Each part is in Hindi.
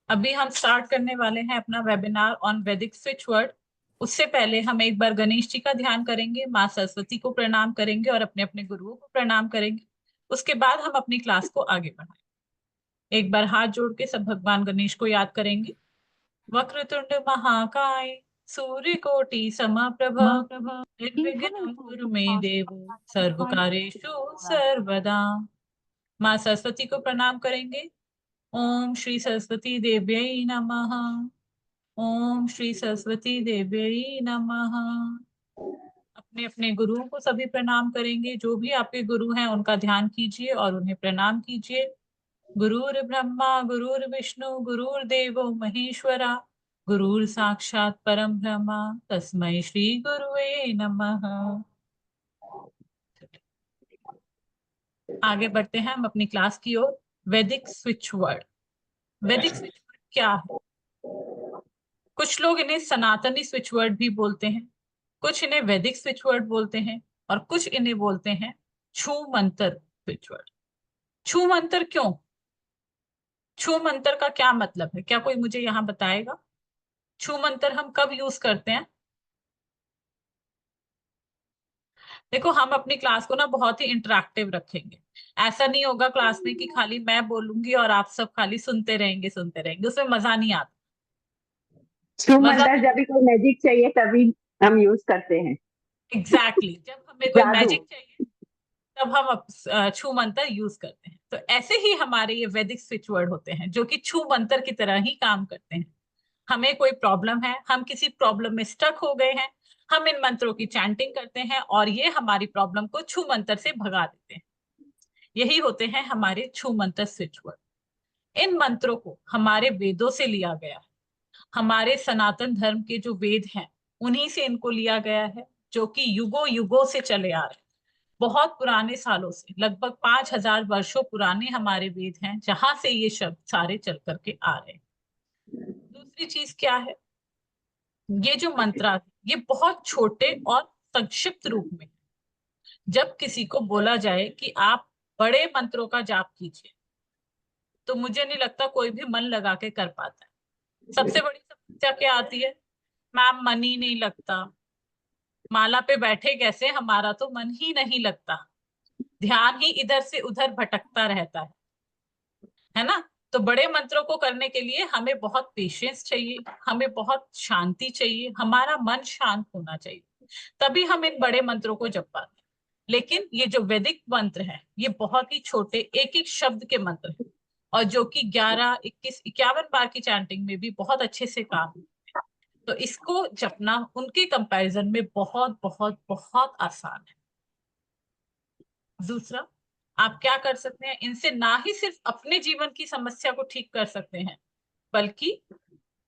अभी हम स्टार्ट करने वाले हैं अपना वेबिनार ऑन वैदिक स्विच वर्ड। उससे पहले हम एक बार गणेश जी का ध्यान करेंगे, माँ सरस्वती को प्रणाम करेंगे और अपने अपने गुरुओं को प्रणाम करेंगे। उसके बाद हम अपनी क्लास को आगे बढ़ाएंगे। एक बार हाथ जोड़ के सब भगवान गणेश को याद करेंगे। वक्रतुंड महाकाय, सूर्य कोटि समप्रभ, निर्विघ्नं कुरु मे देव, सर्वकार्येषु सर्वदा। माँ सरस्वती को प्रणाम करेंगे। ओम श्री सरस्वती देव्यै नमः। ओम श्री सरस्वती देव्यै नमः। अपने अपने गुरुओं को सभी प्रणाम करेंगे। जो भी आपके गुरु हैं उनका ध्यान कीजिए और उन्हें प्रणाम कीजिए। गुरुर् ब्रह्मा गुरुर् विष्णु गुरुर्देवो महेश्वरा, गुरुर् साक्षात परम ब्रह्मा, तस्मै श्री गुरुवे नमः। आगे बढ़ते हैं हम अपनी क्लास की ओर। वैदिक स्विच वर्ड। वैदिक स्विच वर्ड क्या है? कुछ लोग इन्हें सनातनी स्विच वर्ड भी बोलते हैं, कुछ इन्हें वैदिक स्विच वर्ड बोलते हैं और कुछ इन्हें बोलते हैं छू मंत्र स्विच वर्ड। छू मंत्र क्यों? छू मंत्र का क्या मतलब है? क्या कोई मुझे यहाँ बताएगा? छू मंत्र हम कब यूज करते हैं? देखो, हम अपनी क्लास को ना बहुत ही इंटरेक्टिव रखेंगे। ऐसा नहीं होगा क्लास में कि खाली मैं बोलूंगी और आप सब खाली सुनते रहेंगे, उसमें मजा नहीं आता। शुभ मजा मंत्र जब भी कोई मैजिक चाहिए तभी हम यूज करते हैं। एग्जैक्टली जब हमें कोई जादू। मैजिक चाहिए तब हम छू मंत्र यूज करते हैं। तो ऐसे ही हमारे ये वैदिक स्विच वर्ड होते हैं जो कि छू मंत्र की तरह ही काम करते हैं। हमें कोई प्रॉब्लम है, हम किसी प्रॉब्लम में स्टक हो गए हैं, हम इन मंत्रों की चैंटिंग करते हैं और ये हमारी प्रॉब्लम को छू मंत्र से भगा देते हैं। यही होते हैं हमारे छू मंत्र स्विच वर्ड। इन मंत्रों को हमारे वेदों से लिया गया है। हमारे सनातन धर्म के जो वेद हैं उन्हीं से इनको लिया गया है, जो कि युगों युगों से चले आ रहे हैं। बहुत पुराने सालों से, लगभग 5,000 वर्षों पुराने हमारे वेद हैं जहां से ये शब्द सारे चल करके आ रहे हैं। दूसरी चीज क्या है? ये जो मंत्र ये बहुत छोटे और संक्षिप्त रूप में। जब किसी को बोला जाए कि आप बड़े मंत्रों का जाप कीजिए तो मुझे नहीं लगता कोई भी मन लगा के कर पाता है। सबसे बड़ी समस्या क्या आती है? मैम मन ही नहीं लगता। माला पे बैठे कैसे, हमारा तो मन ही नहीं लगता, ध्यान ही इधर से उधर भटकता रहता है ना? तो बड़े मंत्रों को करने के लिए हमें बहुत पेशेंस चाहिए, हमें बहुत शांति चाहिए, हमारा मन शांत होना चाहिए, तभी हम इन बड़े मंत्रों को जप पाते हैं। लेकिन ये जो वैदिक मंत्र है ये बहुत ही छोटे एक एक शब्द के मंत्र हैं और जो कि 11, 21, 51 बार की चैंटिंग में भी बहुत अच्छे से काम। तो इसको जपना उनके कंपैरिजन में बहुत बहुत बहुत आसान है। दूसरा, आप क्या कर सकते हैं? इनसे ना ही सिर्फ अपने जीवन की समस्या को ठीक कर सकते हैं, बल्कि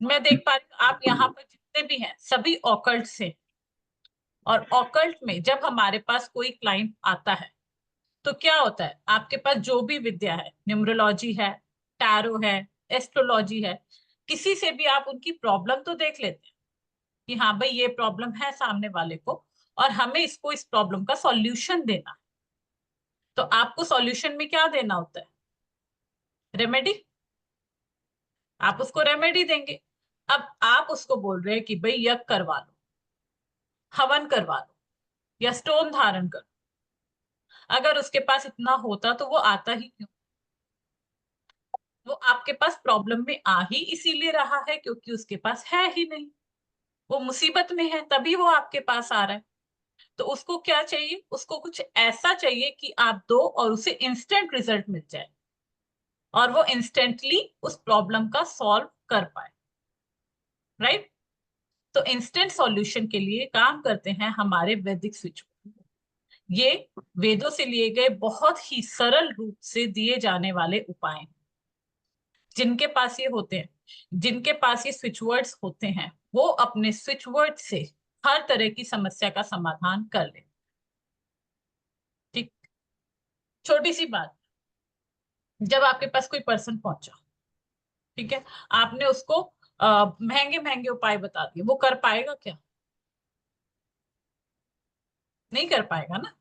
मैं देख पा रही हूँ आप यहाँ पर जितने भी हैं सभी ऑकल्ट से। और ऑकल्ट में जब हमारे पास कोई क्लाइंट आता है तो क्या होता है? आपके पास जो भी विद्या है, न्यूमरोलॉजी है, टैरो है, एस्ट्रोलॉजी है, किसी से भी आप उनकी प्रॉब्लम तो देख लेते हैं कि हाँ भाई ये प्रॉब्लम है सामने वाले को और हमें इसको इस प्रॉब्लम का सॉल्यूशन देना है। तो आपको सॉल्यूशन में क्या देना होता है? रेमेडी। आप उसको रेमेडी देंगे। अब आप उसको बोल रहे हैं कि भाई यज्ञ करवा लो, हवन करवा लो या स्टोन धारण कर। अगर उसके पास इतना होता तो वो आता ही क्यों? वो आपके पास प्रॉब्लम में आ ही इसीलिए रहा है क्योंकि उसके पास है ही नहीं। वो मुसीबत में है तभी वो आपके पास आ रहा है। तो उसको क्या चाहिए? उसको कुछ ऐसा चाहिए कि आप दो और उसे इंस्टेंट रिजल्ट मिल जाए और वो इंस्टेंटली उस प्रॉब्लम का सॉल्व कर पाए। राइट? तो इंस्टेंट सॉल्यूशन के लिए काम करते हैं हमारे वैदिक स्विच। ये वेदों से लिए गए बहुत ही सरल रूप से दिए जाने वाले उपाय। जिनके पास ये होते हैं, जिनके पास ये स्विच वर्ड्स होते हैं, वो अपने स्विच वर्ड से हर तरह की समस्या का समाधान कर ले। ठीक। छोटी सी बात, जब आपके पास कोई पर्सन पहुंचा, ठीक है, आपने उसको महंगे महंगे उपाय बता दिए, वो कर पाएगा क्या? नहीं कर पाएगा ना।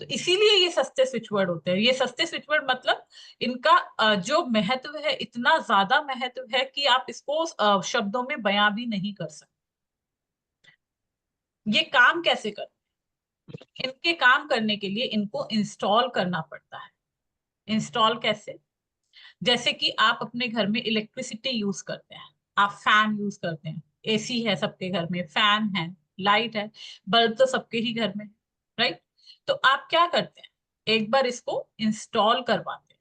तो इसीलिए ये सस्ते स्विच वर्ड होते हैं। ये सस्ते स्विच वर्ड मतलब इनका जो महत्व है, इतना ज्यादा महत्व है कि आप इसको शब्दों में बयां भी नहीं कर सकते। ये काम कैसे कर, इनके काम करने के लिए इनको इंस्टॉल करना पड़ता है। इंस्टॉल कैसे? जैसे कि आप अपने घर में इलेक्ट्रिसिटी यूज करते हैं, आप फैन यूज करते हैं, एसी है सबके घर में, फैन है, लाइट है, बल्ब तो सबके ही घर में, राइट? तो आप क्या करते हैं, एक बार इसको इंस्टॉल करवाते हैं,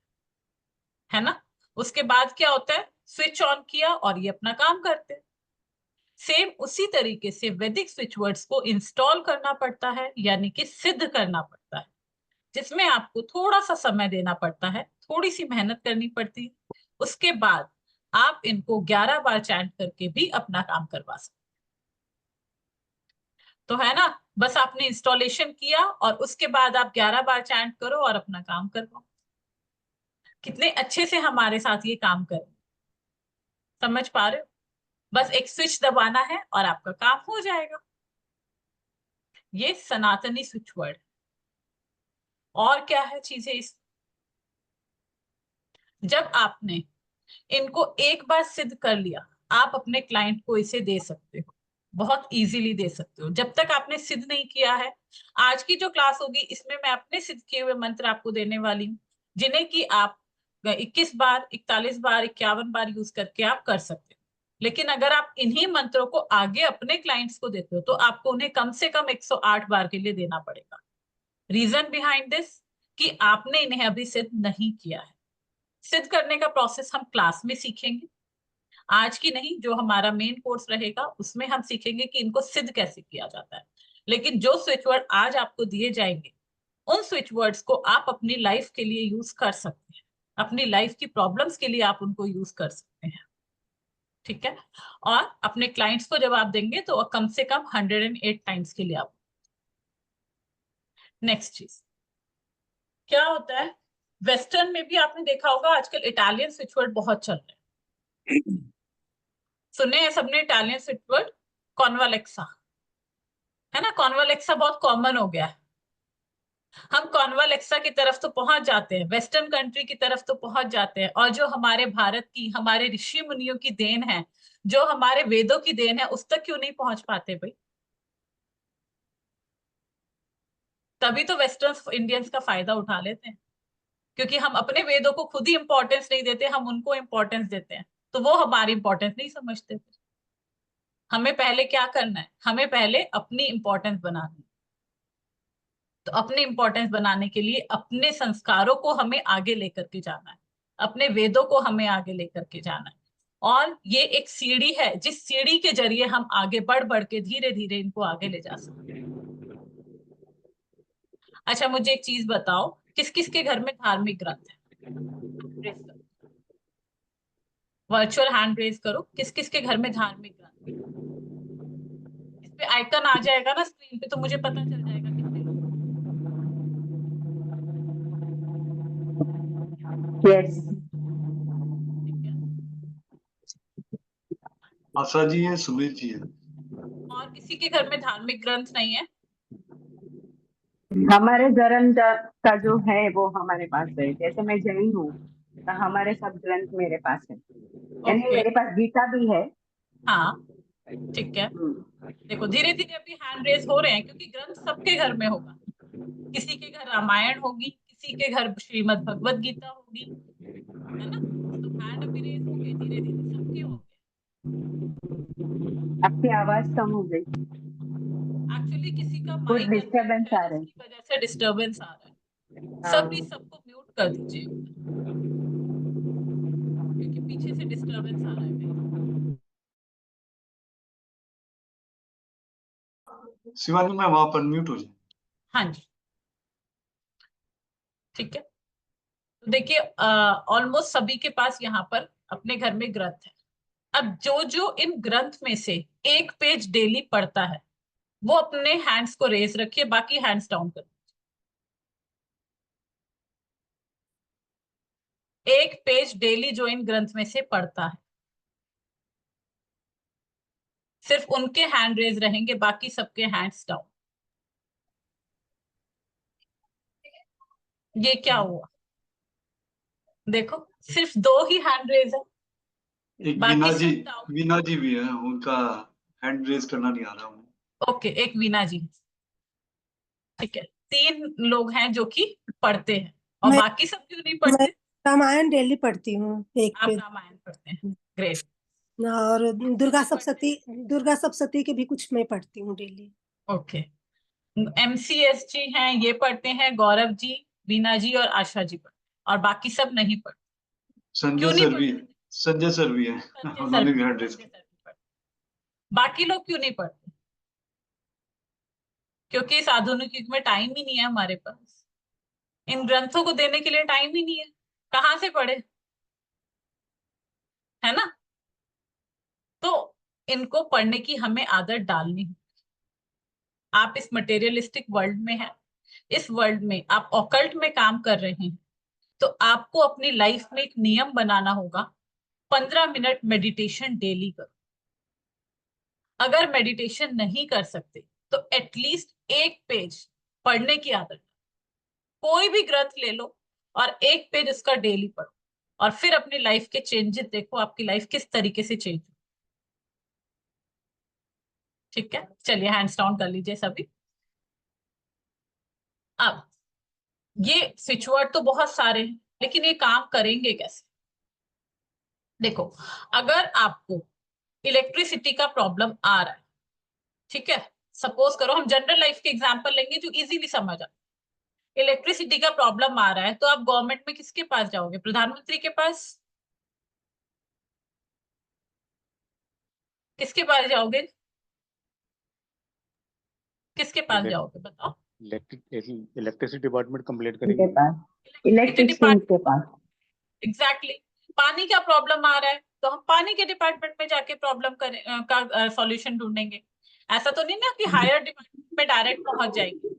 है ना? उसके बाद क्या होता है, स्विच ऑन किया और ये अपना काम करते हैं। सेम उसी तरीके से वैदिक स्विच वर्ड्स को इंस्टॉल करना पड़ता है, यानी कि सिद्ध करना पड़ता है, जिसमें आपको थोड़ा सा समय देना पड़ता है, थोड़ी सी मेहनत करनी पड़ती है। उसके बाद आप इनको 11 बार चैंट करके भी अपना काम करवा सकते। तो है ना, बस आपने इंस्टॉलेशन किया और उसके बाद आप 11 बार चैंट करो और अपना काम करवाओ। कितने अच्छे से हमारे साथ ये काम कर, समझ पा रहे हो? बस एक स्विच दबाना है और आपका काम हो जाएगा। ये सनातनी स्विच वर्ड। और क्या है चीजें इस, जब आपने इनको एक बार सिद्ध कर लिया, आप अपने क्लाइंट को इसे दे सकते हो, बहुत इजीली दे सकते हो। जब तक आपने सिद्ध नहीं किया है, आज की जो क्लास होगी इसमें मैं अपने सिद्ध किए हुए मंत्र आपको देने वाली हूँ, जिन्हें कि आप 21 बार, 41 बार, 51 बार यूज करके आप कर सकते हो। लेकिन अगर आप इन्हीं मंत्रों को आगे अपने क्लाइंट्स को देते हो तो आपको उन्हें कम से कम 108 बार के लिए देना पड़ेगा। रीजन बिहाइंड दिस, कि आपने इन्हें अभी सिद्ध नहीं किया है। सिद्ध करने का प्रोसेस हम क्लास में सीखेंगे, आज की नहीं, जो हमारा मेन कोर्स रहेगा उसमें हम सीखेंगे कि इनको सिद्ध कैसे किया जाता है। लेकिन जो स्विच वर्ड आज आपको दिए जाएंगे, उन स्विच वर्ड्स को आप अपनी लाइफ के लिए यूज कर सकते हैं, अपनी लाइफ की प्रॉब्लम्स के लिए आप उनको यूज कर सकते हैं, ठीक है? और अपने क्लाइंट्स को जब आप देंगे तो कम से कम 108 टाइम्स के लिए आप। नेक्स्ट चीज क्या होता है, वेस्टर्न में भी आपने देखा होगा आजकल इटालियन स्विच वर्ड बहुत चल रहे हैं। सुने हैं सबने इटालियन स्विच वर्ड, कॉन्वालेक्सा, है ना? कॉन्वालेक्सा बहुत कॉमन हो गया है। हम कॉन्वालेक्सा की तरफ तो पहुंच जाते हैं, वेस्टर्न कंट्री की तरफ तो पहुंच जाते हैं, और जो हमारे भारत की, हमारे ऋषि मुनियों की देन है, जो हमारे वेदों की देन है, उस तक क्यों नहीं पहुंच पाते भाई? तभी तो वेस्टर्न इंडियंस का फायदा उठा लेते हैं, क्योंकि हम अपने वेदों को खुद ही इंपॉर्टेंस नहीं देते, हम उनको इंपॉर्टेंस देते हैं, तो वो हमारी इंपॉर्टेंस नहीं समझते। हमें पहले क्या करना है, हमें पहले अपनी इंपॉर्टेंस बनानी है। तो अपने इंपॉर्टेंस बनाने के लिए अपने संस्कारों को हमें आगे लेकर के जाना है, अपने वेदों को हमें आगे लेकर के जाना है। और ये एक सीढ़ी है, जिस सीढ़ी के जरिए हम आगे बढ़ बढ़ के धीरे धीरे इनको आगे ले जा सकते हैं। अच्छा, मुझे एक चीज बताओ, किस किस के घर में धार्मिक ग्रंथ है? वर्चुअल हैंड रेज करो, किस किस के घर में धार्मिक ग्रंथ है? इस पे आइकन आ जाएगा ना स्क्रीन पे, तो मुझे पता चल जाएगा कितने लोग। यस। ठीक है। आशा जी है, सुमित जी है। और किसी के घर में धार्मिक ग्रंथ नहीं है? हमारे धर्म का जो है वो हमारे पास है, जैसे मैं जैन हूँ तो हमारे सब ग्रंथ मेरे पास है, यानी ओके। मेरे पास गीता भी है। हाँ, ठीक है। देखो धीरे धीरे अभी हैंड रेज हो रहे हैं, क्योंकि ग्रंथ सबके घर में होगा। किसी के घर रामायण होगी, किसी के घर श्रीमद् भगवत गीता होगी, है ना? तो हैंड अभी रेज हो गए, धीरे धीरे सबके हो गए। आपकी आवाज कम हो गई, एक्चुअली किसी का कुछ माइक अनम्यूट डिस्टरबेंस है, आ रहे जिसकी वजह से डिस्टरबेंस आ रहा है। सब हैं। प्लीज सबको म्यूट कर दीजिए, क्योंकि पीछे से डिस्टरबेंस आ रहा है कहीं। शिवानी मैम आप अनम्यूट हो जाए। हाँ जी, ठीक है। तो देखिए ऑलमोस्ट सभी के पास यहाँ पर अपने घर में ग्रंथ है। अब जो जो इन ग्रंथ में से एक पेज डेली पढ़ता है, वो अपने हैंड्स को रेज रखिए, बाकी हैंड्स डाउन कर। एक पेज डेली जो इन ग्रंथ में से पढ़ता है, सिर्फ उनके हैंड रेज रहेंगे, बाकी सबके हैंड्स डाउन। ये क्या हुआ? देखो, सिर्फ 2 ही हैंड रेज है, एक बाकी सब डाउन। वीना जी भी है, उनका हैंड रेज करना नहीं आ रहा उन्हें। ओके, एक वीना जी, ठीक है। 3 लोग हैं जो कि पढ़ते हैं, और मैं बाकी सब क्यों नहीं मैं पढ़ते? रामायण डेली पढ़ती हूँ एक आप पे। रामायण पढ़ते हैं, ग्रेट। और दुर्गा सप्तशती के भी कुछ मैं पढ़ती हूँ डेली। ओके, MCS जी हैं, ये पढ़ते हैं, गौरव जी, वीना जी और आशा जी पढ़ते हैं, और बाकी सब नहीं पढ़ते। संजय क्यों नहीं सर भी पढ़ते? संजय सर भी है, संजय सर उन्होंने भी हैंड रेज संजय सर भी पढ़ते। बाकी लोग क्यों नहीं पढ़ते? क्योंकि इस आधुनिक युग में टाइम ही नहीं है हमारे पास, इन ग्रंथों को देने के लिए टाइम ही नहीं है, कहाँ से पढ़े, है ना? तो इनको पढ़ने की हमें आदत डालनी है। आप इस मटेरियलिस्टिक वर्ल्ड में हैं, इस वर्ल्ड में आप ऑकल्ट में काम कर रहे हैं, तो आपको अपनी लाइफ में एक नियम बनाना होगा, 15 मिनट मेडिटेशन डेली करो। अगर मेडिटेशन नहीं कर सकते तो एटलीस्ट 1 पेज पढ़ने की आदत, कोई भी ग्रंथ ले लो और 1 पेज उसका डेली पढ़ो, और फिर अपनी लाइफ के चेंजेस देखो, आपकी लाइफ किस तरीके से चेंज। ठीक है, चलिए हैंड्स डाउन कर लीजिए सभी। अब ये स्विच वर्ड तो बहुत सारे हैं, लेकिन ये काम करेंगे कैसे? देखो, अगर आपको इलेक्ट्रिसिटी का प्रॉब्लम आ रहा है, ठीक है, सपोज करो हम जनरल लाइफ के एग्जांपल लेंगे जो इजीली समझ आ, इलेक्ट्रिसिटी का प्रॉब्लम आ रहा है, तो आप गवर्नमेंट में किसके पास जाओगे? प्रधानमंत्री के पास? किसके पास जाओगे? किसके पास जाओगे बताओ? इलेक्ट्रिसिटी डिपार्टमेंट कंप्लेंट उनके करेंगे। पास, इलेक्ट्रिसिटी इलेक्ट्रिशियन के डिपार्टमेंट, पास। एग्जैक्टली। पानी का प्रॉब्लम आ रहा है तो हम पानी के डिपार्टमेंट में जाके प्रॉब्लम का सॉल्यूशन ढूंढेंगे। ऐसा तो नहीं ना कि हायर डिपार्टमेंट में डायरेक्ट पहुंच जाएंगे।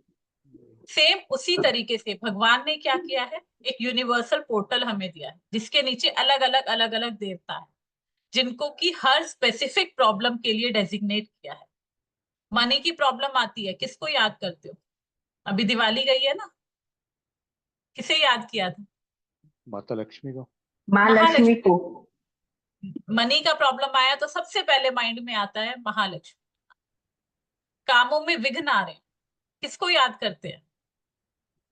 सेम उसी तरीके से भगवान ने क्या किया है, एक यूनिवर्सल पोर्टल हमें दिया है, जिसके नीचे अलग अलग देवता है, जिनको कि हर स्पेसिफिक प्रॉब्लम के लिए डेजिग्नेट किया है। मनी की प्रॉब्लम आती है, किसको याद करते हो? अभी दिवाली गई है ना, किसे याद किया था? माता लक्ष्मी को। माँ लक्ष्मी महालक्ष्मी। को। मनी का प्रॉब्लम आया तो सबसे पहले माइंड में आता है महालक्ष्मी। कामों में विघ्न आ रहे हैं, किसको याद करते हैं?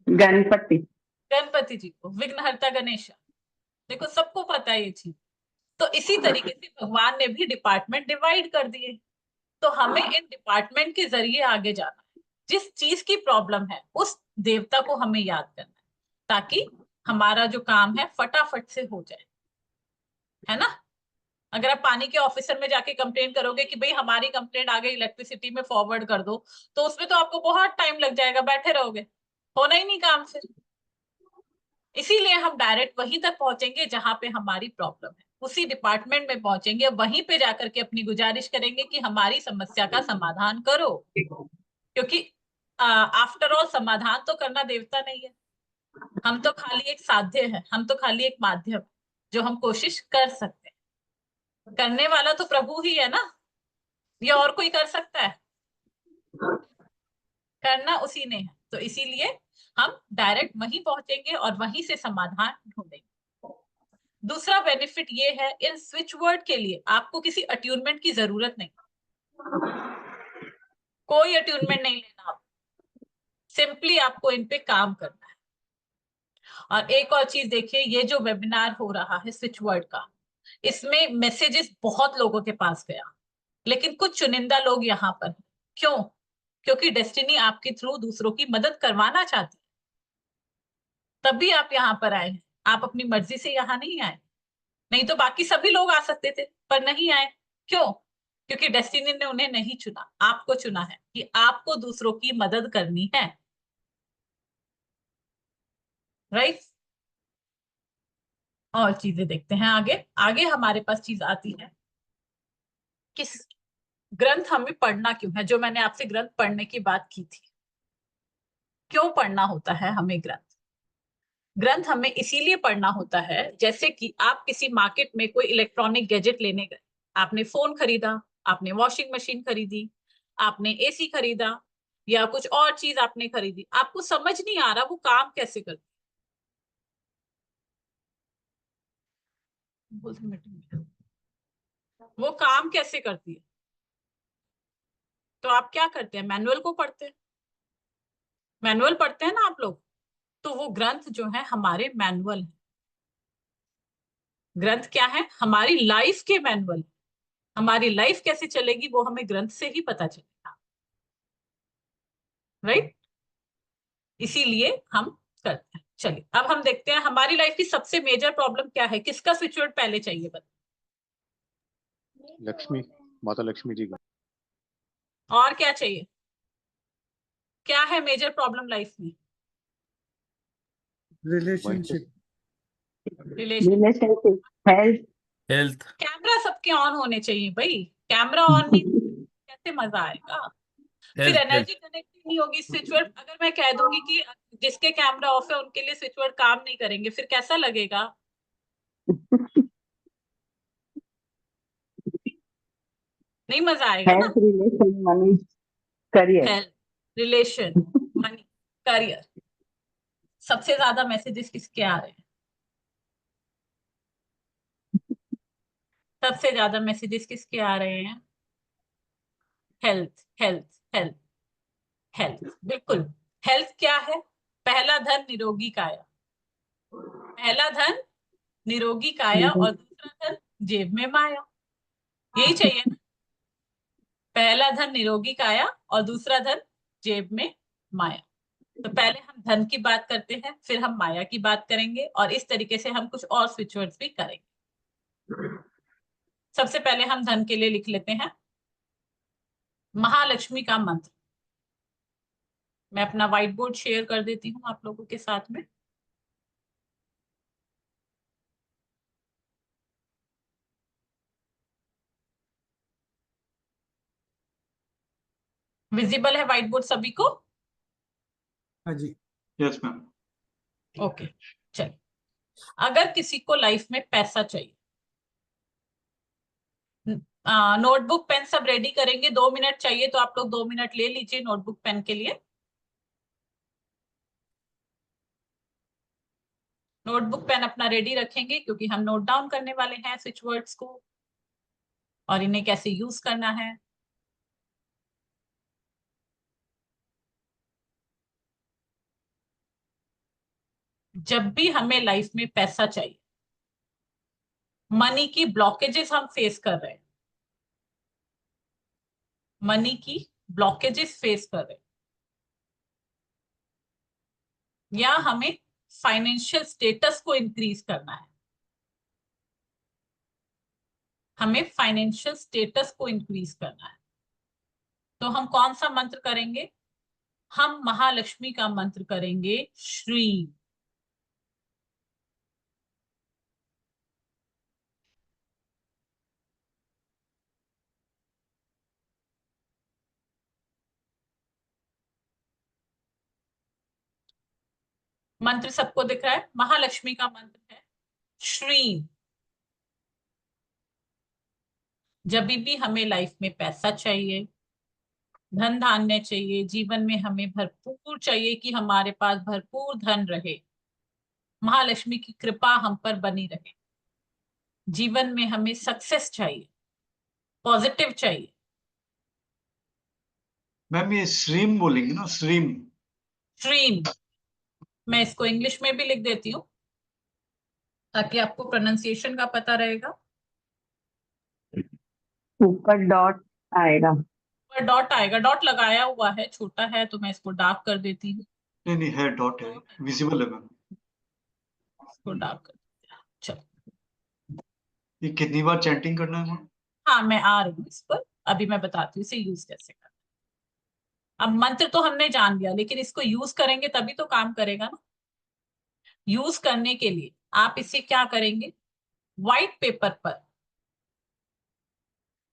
गणपति। गणपति जी को, विघ्नहर्ता गणेश। देखो, सबको पता है ये चीज। तो इसी तरीके से भगवान ने भी डिपार्टमेंट डिवाइड कर दिए, तो हमें इन डिपार्टमेंट के जरिए आगे जाना है। जिस चीज की प्रॉब्लम है उस देवता को हमें याद करना है, ताकि हमारा जो काम है फटाफट से हो जाए, है ना? अगर आप पानी के ऑफिसर में जाके कंप्लेन करोगे कि भाई हमारी कंप्लेंट आ गई इलेक्ट्रिसिटी में, फॉरवर्ड कर दो, तो उसमें तो आपको बहुत टाइम लग जाएगा, बैठे रहोगे, होना ही नहीं काम फिर। इसीलिए हम डायरेक्ट वहीं तक पहुंचेंगे जहां पे हमारी प्रॉब्लम है, उसी डिपार्टमेंट में पहुंचेंगे, वहीं पे जाकर के अपनी गुजारिश करेंगे कि हमारी समस्या का समाधान करो। क्योंकि आफ्टर ऑल समाधान तो करना देवता नहीं है, हम तो खाली एक साध्य है, हम तो खाली एक माध्यम है, जो हम कोशिश कर सकते हैं। करने वाला तो प्रभु ही है ना, या और कोई कर सकता है? करना उसी ने है। तो इसीलिए हम डायरेक्ट वहीं पहुंचेंगे और वहीं से समाधान ढूंढेंगे। दूसरा बेनिफिट ये है, इन स्विच वर्ड के लिए आपको किसी अट्यूनमेंट की जरूरत नहीं, कोई अट्यूनमेंट नहीं लेना, आप सिंपली आपको इन पे काम करना है। और एक और चीज देखिए, ये जो वेबिनार हो रहा है स्विच वर्ड का, इसमें मैसेजेस बहुत लोगों के पास गया, लेकिन कुछ चुनिंदा लोग यहाँ पर। क्यों? क्योंकि डेस्टिनी आपके थ्रू दूसरों की मदद करवाना चाहती है, तभी आप यहाँ पर आए हैं। आप अपनी मर्जी से यहाँ नहीं आए, नहीं तो बाकी सभी लोग आ सकते थे पर नहीं आए। क्यों? क्योंकि डेस्टिनी ने उन्हें नहीं चुना, आपको चुना है कि आपको दूसरों की मदद करनी है, राइट? और चीजें देखते हैं आगे। आगे हमारे पास चीज आती है कि ग्रंथ हमें पढ़ना क्यों है, जो मैंने आपसे ग्रंथ पढ़ने की बात की थी। क्यों पढ़ना होता है हमें ग्रंथ? ग्रंथ हमें इसीलिए पढ़ना होता है, जैसे कि आप किसी मार्केट में कोई इलेक्ट्रॉनिक गैजेट लेने गए, आपने फोन खरीदा, आपने वॉशिंग मशीन खरीदी, आपने एसी खरीदा, या कुछ और चीज आपने खरीदी, आपको समझ नहीं आ रहा वो काम कैसे करती, बोलते मीटिंग, वो काम कैसे करती है? तो आप क्या करते हैं, मैनुअल को पढ़ते हैं, मैनुअल पढ़ते हैं ना आप लोग, तो वो ग्रंथ जो है हमारे मैनुअल है। ग्रंथ क्या है? हमारी लाइफ के मैनुअल। हमारी लाइफ कैसे चलेगी वो हमें ग्रंथ से ही पता चलेगा, राइट? इसीलिए हम करते हैं। चलिए अब हम देखते हैं हमारी लाइफ की सबसे मेजर प्रॉब्लम क्या है। किसका स्विच वर्ड पहले चाहिए बता? लक्ष्मी, माता लक्ष्मी जी का। और क्या चाहिए? क्या है मेजर प्रॉब्लम लाइफ में? Relationship, relation. Relationship, health. Health, camera सबके ऑन होने चाहिए भाई, कैमरा ऑन नहीं कैसे मजा आएगा? फिर हेल्थ, एनर्जी कनेक्ट नहीं होगी। स्विच वर्ड अगर मैं कह दूंगी कि जिसके कैमरा ऑफ है उनके लिए स्विच वर्ड काम नहीं करेंगे, फिर कैसा लगेगा? नहीं मजा आएगा ना। Health, relation, money, career. Health, relation, money, career. सबसे ज्यादा मैसेजेस किसके आ रहे हैं? सबसे ज्यादा मैसेजेस किसके आ रहे हैं? हेल्थ, हेल्थ, हेल्थ, हेल्थ, बिल्कुल। हेल्थ क्या है? पहला धन निरोगी काया। पहला धन निरोगी काया और दूसरा धन जेब में माया। यही चाहिए ना? पहला धन निरोगी काया और दूसरा धन जेब में माया। तो पहले हम धन की बात करते हैं, फिर हम माया की बात करेंगे, और इस तरीके से हम कुछ और स्विच वर्ड्स भी करेंगे। सबसे पहले हम धन के लिए लिख लेते हैं महालक्ष्मी का मंत्र। मैं अपना व्हाइट बोर्ड शेयर कर देती हूँ आप लोगों के साथ में। विजिबल है व्हाइट बोर्ड सभी को? हाँ जी, यस मैम। ओके, चलिए। अगर किसी को लाइफ में पैसा चाहिए, नोटबुक पेन सब रेडी करेंगे। 2 मिनट चाहिए तो आप लोग 2 मिनट ले लीजिए नोटबुक पेन के लिए। नोटबुक पेन अपना रेडी रखेंगे क्योंकि हम नोट डाउन करने वाले हैं स्विच वर्ड्स को और इन्हें कैसे यूज करना है। जब भी हमें लाइफ में पैसा चाहिए, मनी की ब्लॉकेजेस हम फेस कर रहे हैं, मनी की ब्लॉकेजेस फेस कर रहे हैं, या हमें फाइनेंशियल स्टेटस को इंक्रीज करना है, हमें फाइनेंशियल स्टेटस को इंक्रीज करना है, तो हम कौन सा मंत्र करेंगे? हम महालक्ष्मी का मंत्र करेंगे, श्री। मंत्र सबको दिख रहा है? महालक्ष्मी का मंत्र है श्री। जब भी हमें लाइफ में पैसा चाहिए, धन धान्य चाहिए, जीवन में हमें भरपूर चाहिए कि हमारे पास भरपूर धन रहे, महालक्ष्मी की कृपा हम पर बनी रहे, जीवन में हमें सक्सेस चाहिए, पॉजिटिव चाहिए। मैम ये श्रीम बोलेंगे ना, श्रीम। स्ट्रीम, मैं इसको इंग्लिश में भी लिख देती हूँ ताकि आपको प्रोनाउंसिएशन का पता रहेगा। ऊपर डॉट आएगा। और डॉट आएगा, डॉट लगाया हुआ है, छोटा है तो मैं इसको डार्क कर देती हूँ। नहीं नहीं है, डॉट है, विजिबल है मैम। इसको डार्क कर देती हूँ। चलो, ये कितनी बार चैंटिंग करना है मैम? हाँ मैं आ रही हूँ इस पर, अभी मैं बताती हूँ इसे यूज कैसे करना है। अब मंत्र तो हमने जान लिया, लेकिन इसको यूज करेंगे तभी तो काम करेगा ना। यूज करने के लिए आप इसे क्या करेंगे? व्हाइट पेपर पर,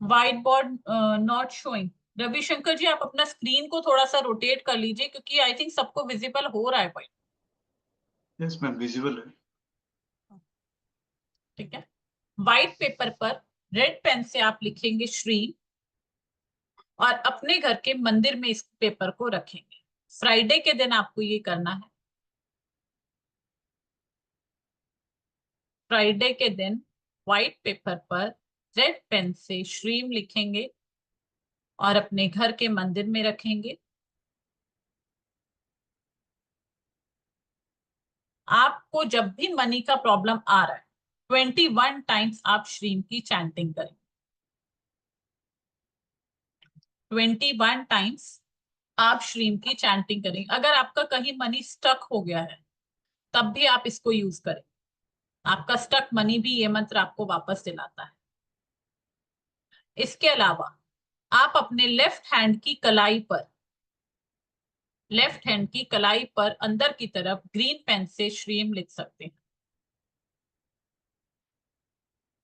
white board not showing. Ravishankar ji आप अपना स्क्रीन को थोड़ा सा रोटेट कर लीजिए क्योंकि आई थिंक सबको विजिबल हो रहा है व्हाइट। यस मैम, विजिबल है। ठीक है, व्हाइट पेपर पर रेड पेन से आप लिखेंगे श्री, और अपने घर के मंदिर में इस पेपर को रखेंगे। फ्राइडे के दिन आपको ये करना है। फ्राइडे के दिन व्हाइट पेपर पर रेड पेन से श्रीम लिखेंगे और अपने घर के मंदिर में रखेंगे। आपको जब भी मनी का प्रॉब्लम आ रहा है 21 टाइम्स आप श्रीम की चैंटिंग करें। 21 टाइम्स आप श्रीम की चैंटिंग करें। अगर आपका कहीं मनी स्टक हो गया है तब भी आप इसको यूज करें। आपका स्टक मनी भी ये मंत्र आपको वापस दिलाता है। इसके अलावा आप अपने लेफ्ट हैंड की कलाई पर अंदर की तरफ ग्रीन पेन से श्रीम लिख सकते हैं।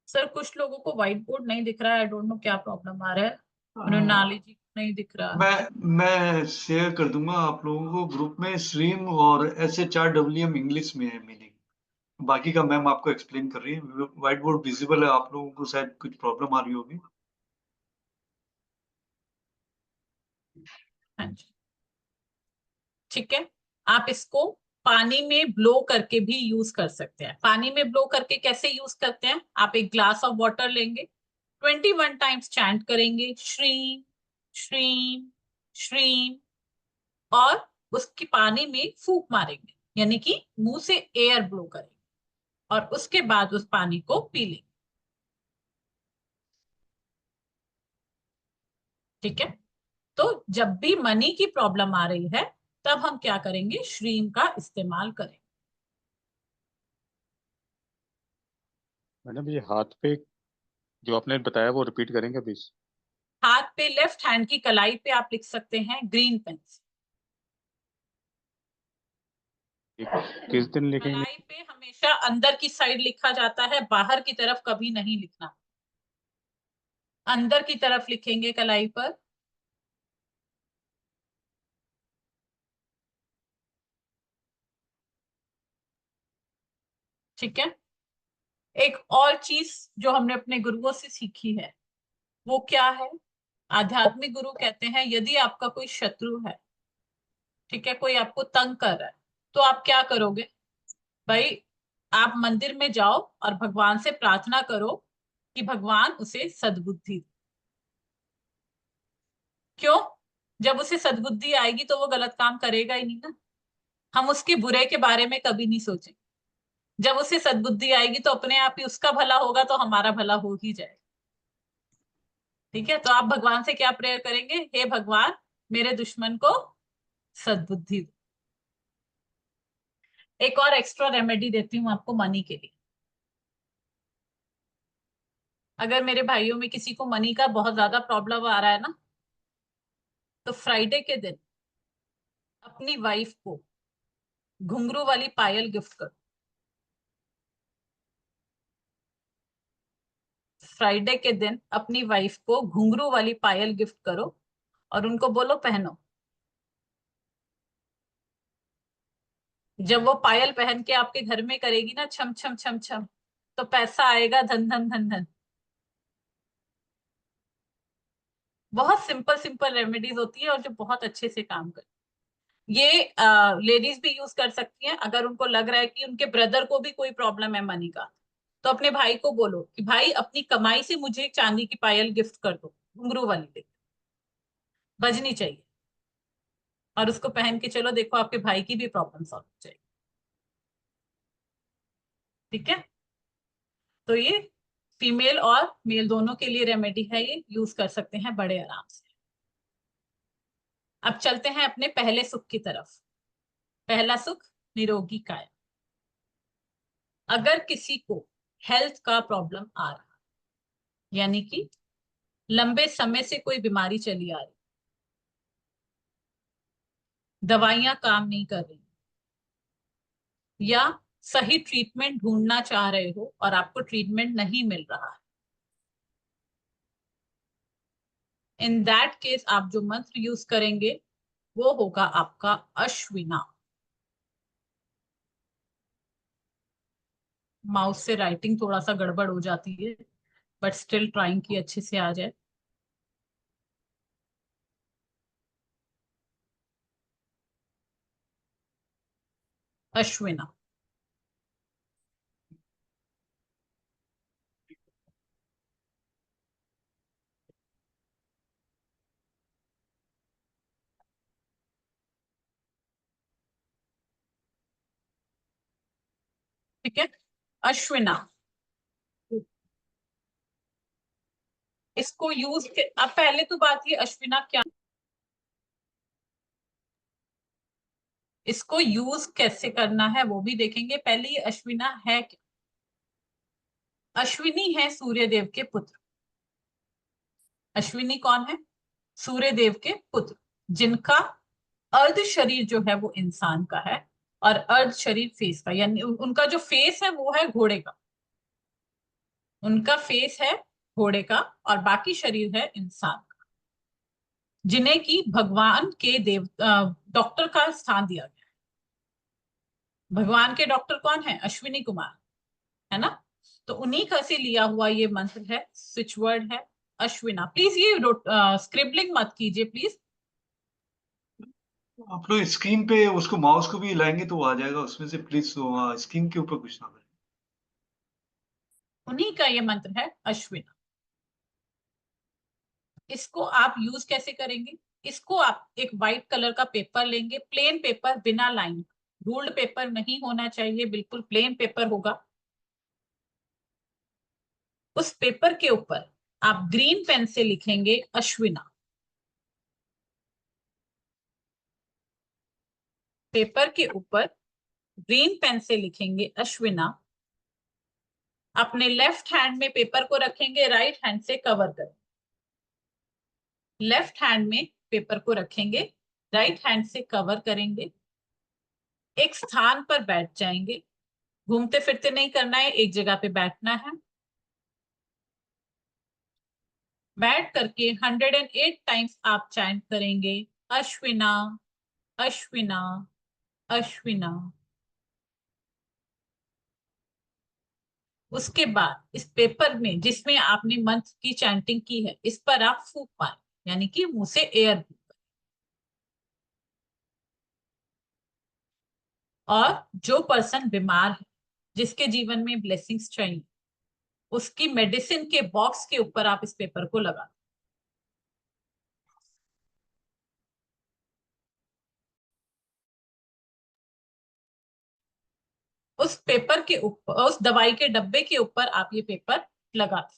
सर कुछ लोगों को व्हाइट बोर्ड नहीं दिख रहा है, आई डोंट नो क्या प्रॉब्लम आ रहा है। मृणाली जी को नहीं दिख रहा है। मैं शेयर कर दूंगा आप लोगों को ग्रुप में। स्ट्रीम और SHRWM इंग्लिश में है मीनिंग, बाकी का मैम आपको एक्सप्लेन कर रही है। व्हाइट बोर्ड विजिबल है, आप लोगों को शायद कुछ प्रॉब्लम आ रही होगी। हाँ जी, ठीक है। आप इसको पानी में ब्लो करके भी यूज कर सकते हैं। पानी में ब्लो करके कैसे यूज करते हैं? आप एक ग्लास ऑफ वाटर लेंगे, 21 टाइम्स चैंट करेंगे श्रीम श्रीम श्रीम, और उसकी पानी में फूंक मारेंगे, यानी कि मुंह से एयर ब्लो करेंगे, और उसके बाद उस पानी को पी लेंगे। ठीक है। तो जब भी मनी की प्रॉब्लम आ रही है तब हम क्या करेंगे? श्रीम का इस्तेमाल करें। मैडम ये हाथ पे जो आपने बताया वो रिपीट करेंगे प्लीज। हाथ पे लेफ्ट हैंड की कलाई पे आप लिख सकते हैं ग्रीन पेन से। किस दिन लिखेंगे? कलाई पे हमेशा अंदर की साइड लिखा जाता है, बाहर की तरफ कभी नहीं लिखना। अंदर की तरफ लिखेंगे कलाई पर। ठीक है। एक और चीज जो हमने अपने गुरुओं से सीखी है वो क्या है? आध्यात्मिक गुरु कहते हैं यदि आपका कोई शत्रु है, ठीक है, कोई आपको तंग कर रहा है, तो आप क्या करोगे भाई? आप मंदिर में जाओ और भगवान से प्रार्थना करो कि भगवान उसे सद्बुद्धि दे। क्यों? जब उसे सद्बुद्धि आएगी तो वो गलत काम करेगा ही नहीं ना। हम उसके बुरे के बारे में कभी नहीं सोचेंगे। जब उसे सद्बुद्धि आएगी तो अपने आप ही उसका भला होगा, तो हमारा भला हो ही जाएगा। ठीक है। तो आप भगवान से क्या प्रेयर करेंगे? हे भगवान, मेरे दुश्मन को सद्बुद्धि दो। एक और एक्स्ट्रा रेमेडी देती हूँ आपको मनी के लिए। अगर मेरे भाइयों में किसी को मनी का बहुत ज्यादा प्रॉब्लम आ रहा है ना, तो फ्राइडे के दिन अपनी वाइफ को घुंघरू वाली पायल गिफ्ट करो। फ्राइडे के दिन अपनी वाइफ को घुंघरू वाली पायल गिफ्ट करो और उनको बोलो पहनो। जब वो पायल पहन के आपके घर में करेगी ना छम छम छम छम, तो पैसा आएगा, धन धन धन धन। बहुत सिंपल सिंपल रेमेडीज होती है और जो बहुत अच्छे से काम करती है। ये लेडीज भी यूज कर सकती हैं। अगर उनको लग रहा है कि उनके ब्रदर को भी कोई प्रॉब्लम है मनी का, तो अपने भाई को बोलो कि भाई अपनी कमाई से मुझे एक चांदी की पायल गिफ्ट कर दो, घुंघरू वाली ले, बजनी चाहिए, और उसको पहन के चलो, देखो आपके भाई की भी प्रॉब्लम सॉल्व हो जाएगी। ठीक है। तो ये फीमेल और मेल दोनों के लिए रेमेडी है, ये यूज कर सकते हैं बड़े आराम से। अब चलते हैं अपने पहले सुख की तरफ। पहला सुख निरोगी काया। अगर किसी को हेल्थ का प्रॉब्लम आ रहा है, यानी कि लंबे समय से कोई बीमारी चली आ रही, दवाइयां काम नहीं कर रही, या सही ट्रीटमेंट ढूंढना चाह रहे हो और आपको ट्रीटमेंट नहीं मिल रहा है, इन दैट केस आप जो मंत्र यूज करेंगे वो होगा आपका अश्विना। माउस से राइटिंग थोड़ा सा गड़बड़ हो जाती है, बट स्टिल ट्राइंग की अच्छे से आ जाए। अश्विना। ठीक है, अश्विना। इसको यूज अब पहले तो बात ये अश्विना क्या, इसको यूज कैसे करना है वो भी देखेंगे। पहले ये अश्विना है क्या? अश्विनी है सूर्य देव के पुत्र। अश्विनी कौन है? सूर्य देव के पुत्र, जिनका अर्ध शरीर जो है वो इंसान का है और अर्ध शरीर फेस का, यानी उनका जो फेस है वो है घोड़े का, उनका फेस है घोड़े का और बाकी शरीर है इंसान का, जिन्हें की भगवान के डॉक्टर का स्थान दिया गया। भगवान के डॉक्टर कौन है? अश्विनी कुमार, है ना। तो उन्हीं का से लिया हुआ ये मंत्र है, स्विच वर्ड है अश्विना। प्लीज ये स्क्रिबलिंग मत कीजिए प्लीज। आप लोग स्क्रीन पे उसको माउस को भी हिलाएंगे तो वो आ जाएगा उसमें से, प्लीज स्क्रीन के ऊपर कुछ ना करें। उन्हीं का ये मंत्र है अश्विना। इसको आप यूज कैसे करेंगे? इसको आप एक व्हाइट कलर का पेपर लेंगे, प्लेन पेपर बिना लाइन, रूल्ड पेपर नहीं होना चाहिए, बिल्कुल प्लेन पेपर होगा। उस पेपर के ऊपर आप ग्रीन पेन से लिखेंगे अश्विना। पेपर के ऊपर ग्रीन पेन से लिखेंगे अश्विना। अपने लेफ्ट हैंड में पेपर को रखेंगे, राइट हैंड से कवर करें। लेफ्ट हैंड में पेपर को रखेंगे, राइट हैंड से कवर करेंगे। एक स्थान पर बैठ जाएंगे, घूमते फिरते नहीं करना है, एक जगह पे बैठना है। बैठ करके 108 टाइम्स आप चैंट करेंगे अश्विना अश्विना अश्विना। उसके बाद इस पेपर में जिसमें आपने मंत्र की चैंटिंग की है, इस पर आप फूंक मारें, यानी कि मुंह से एयर। और जो पर्सन बीमार है, जिसके जीवन में ब्लेसिंग्स चाहिए, उसकी मेडिसिन के बॉक्स के ऊपर आप इस पेपर को लगा। उस पेपर के ऊपर, उस दवाई के डब्बे के ऊपर आप ये पेपर लगा दें।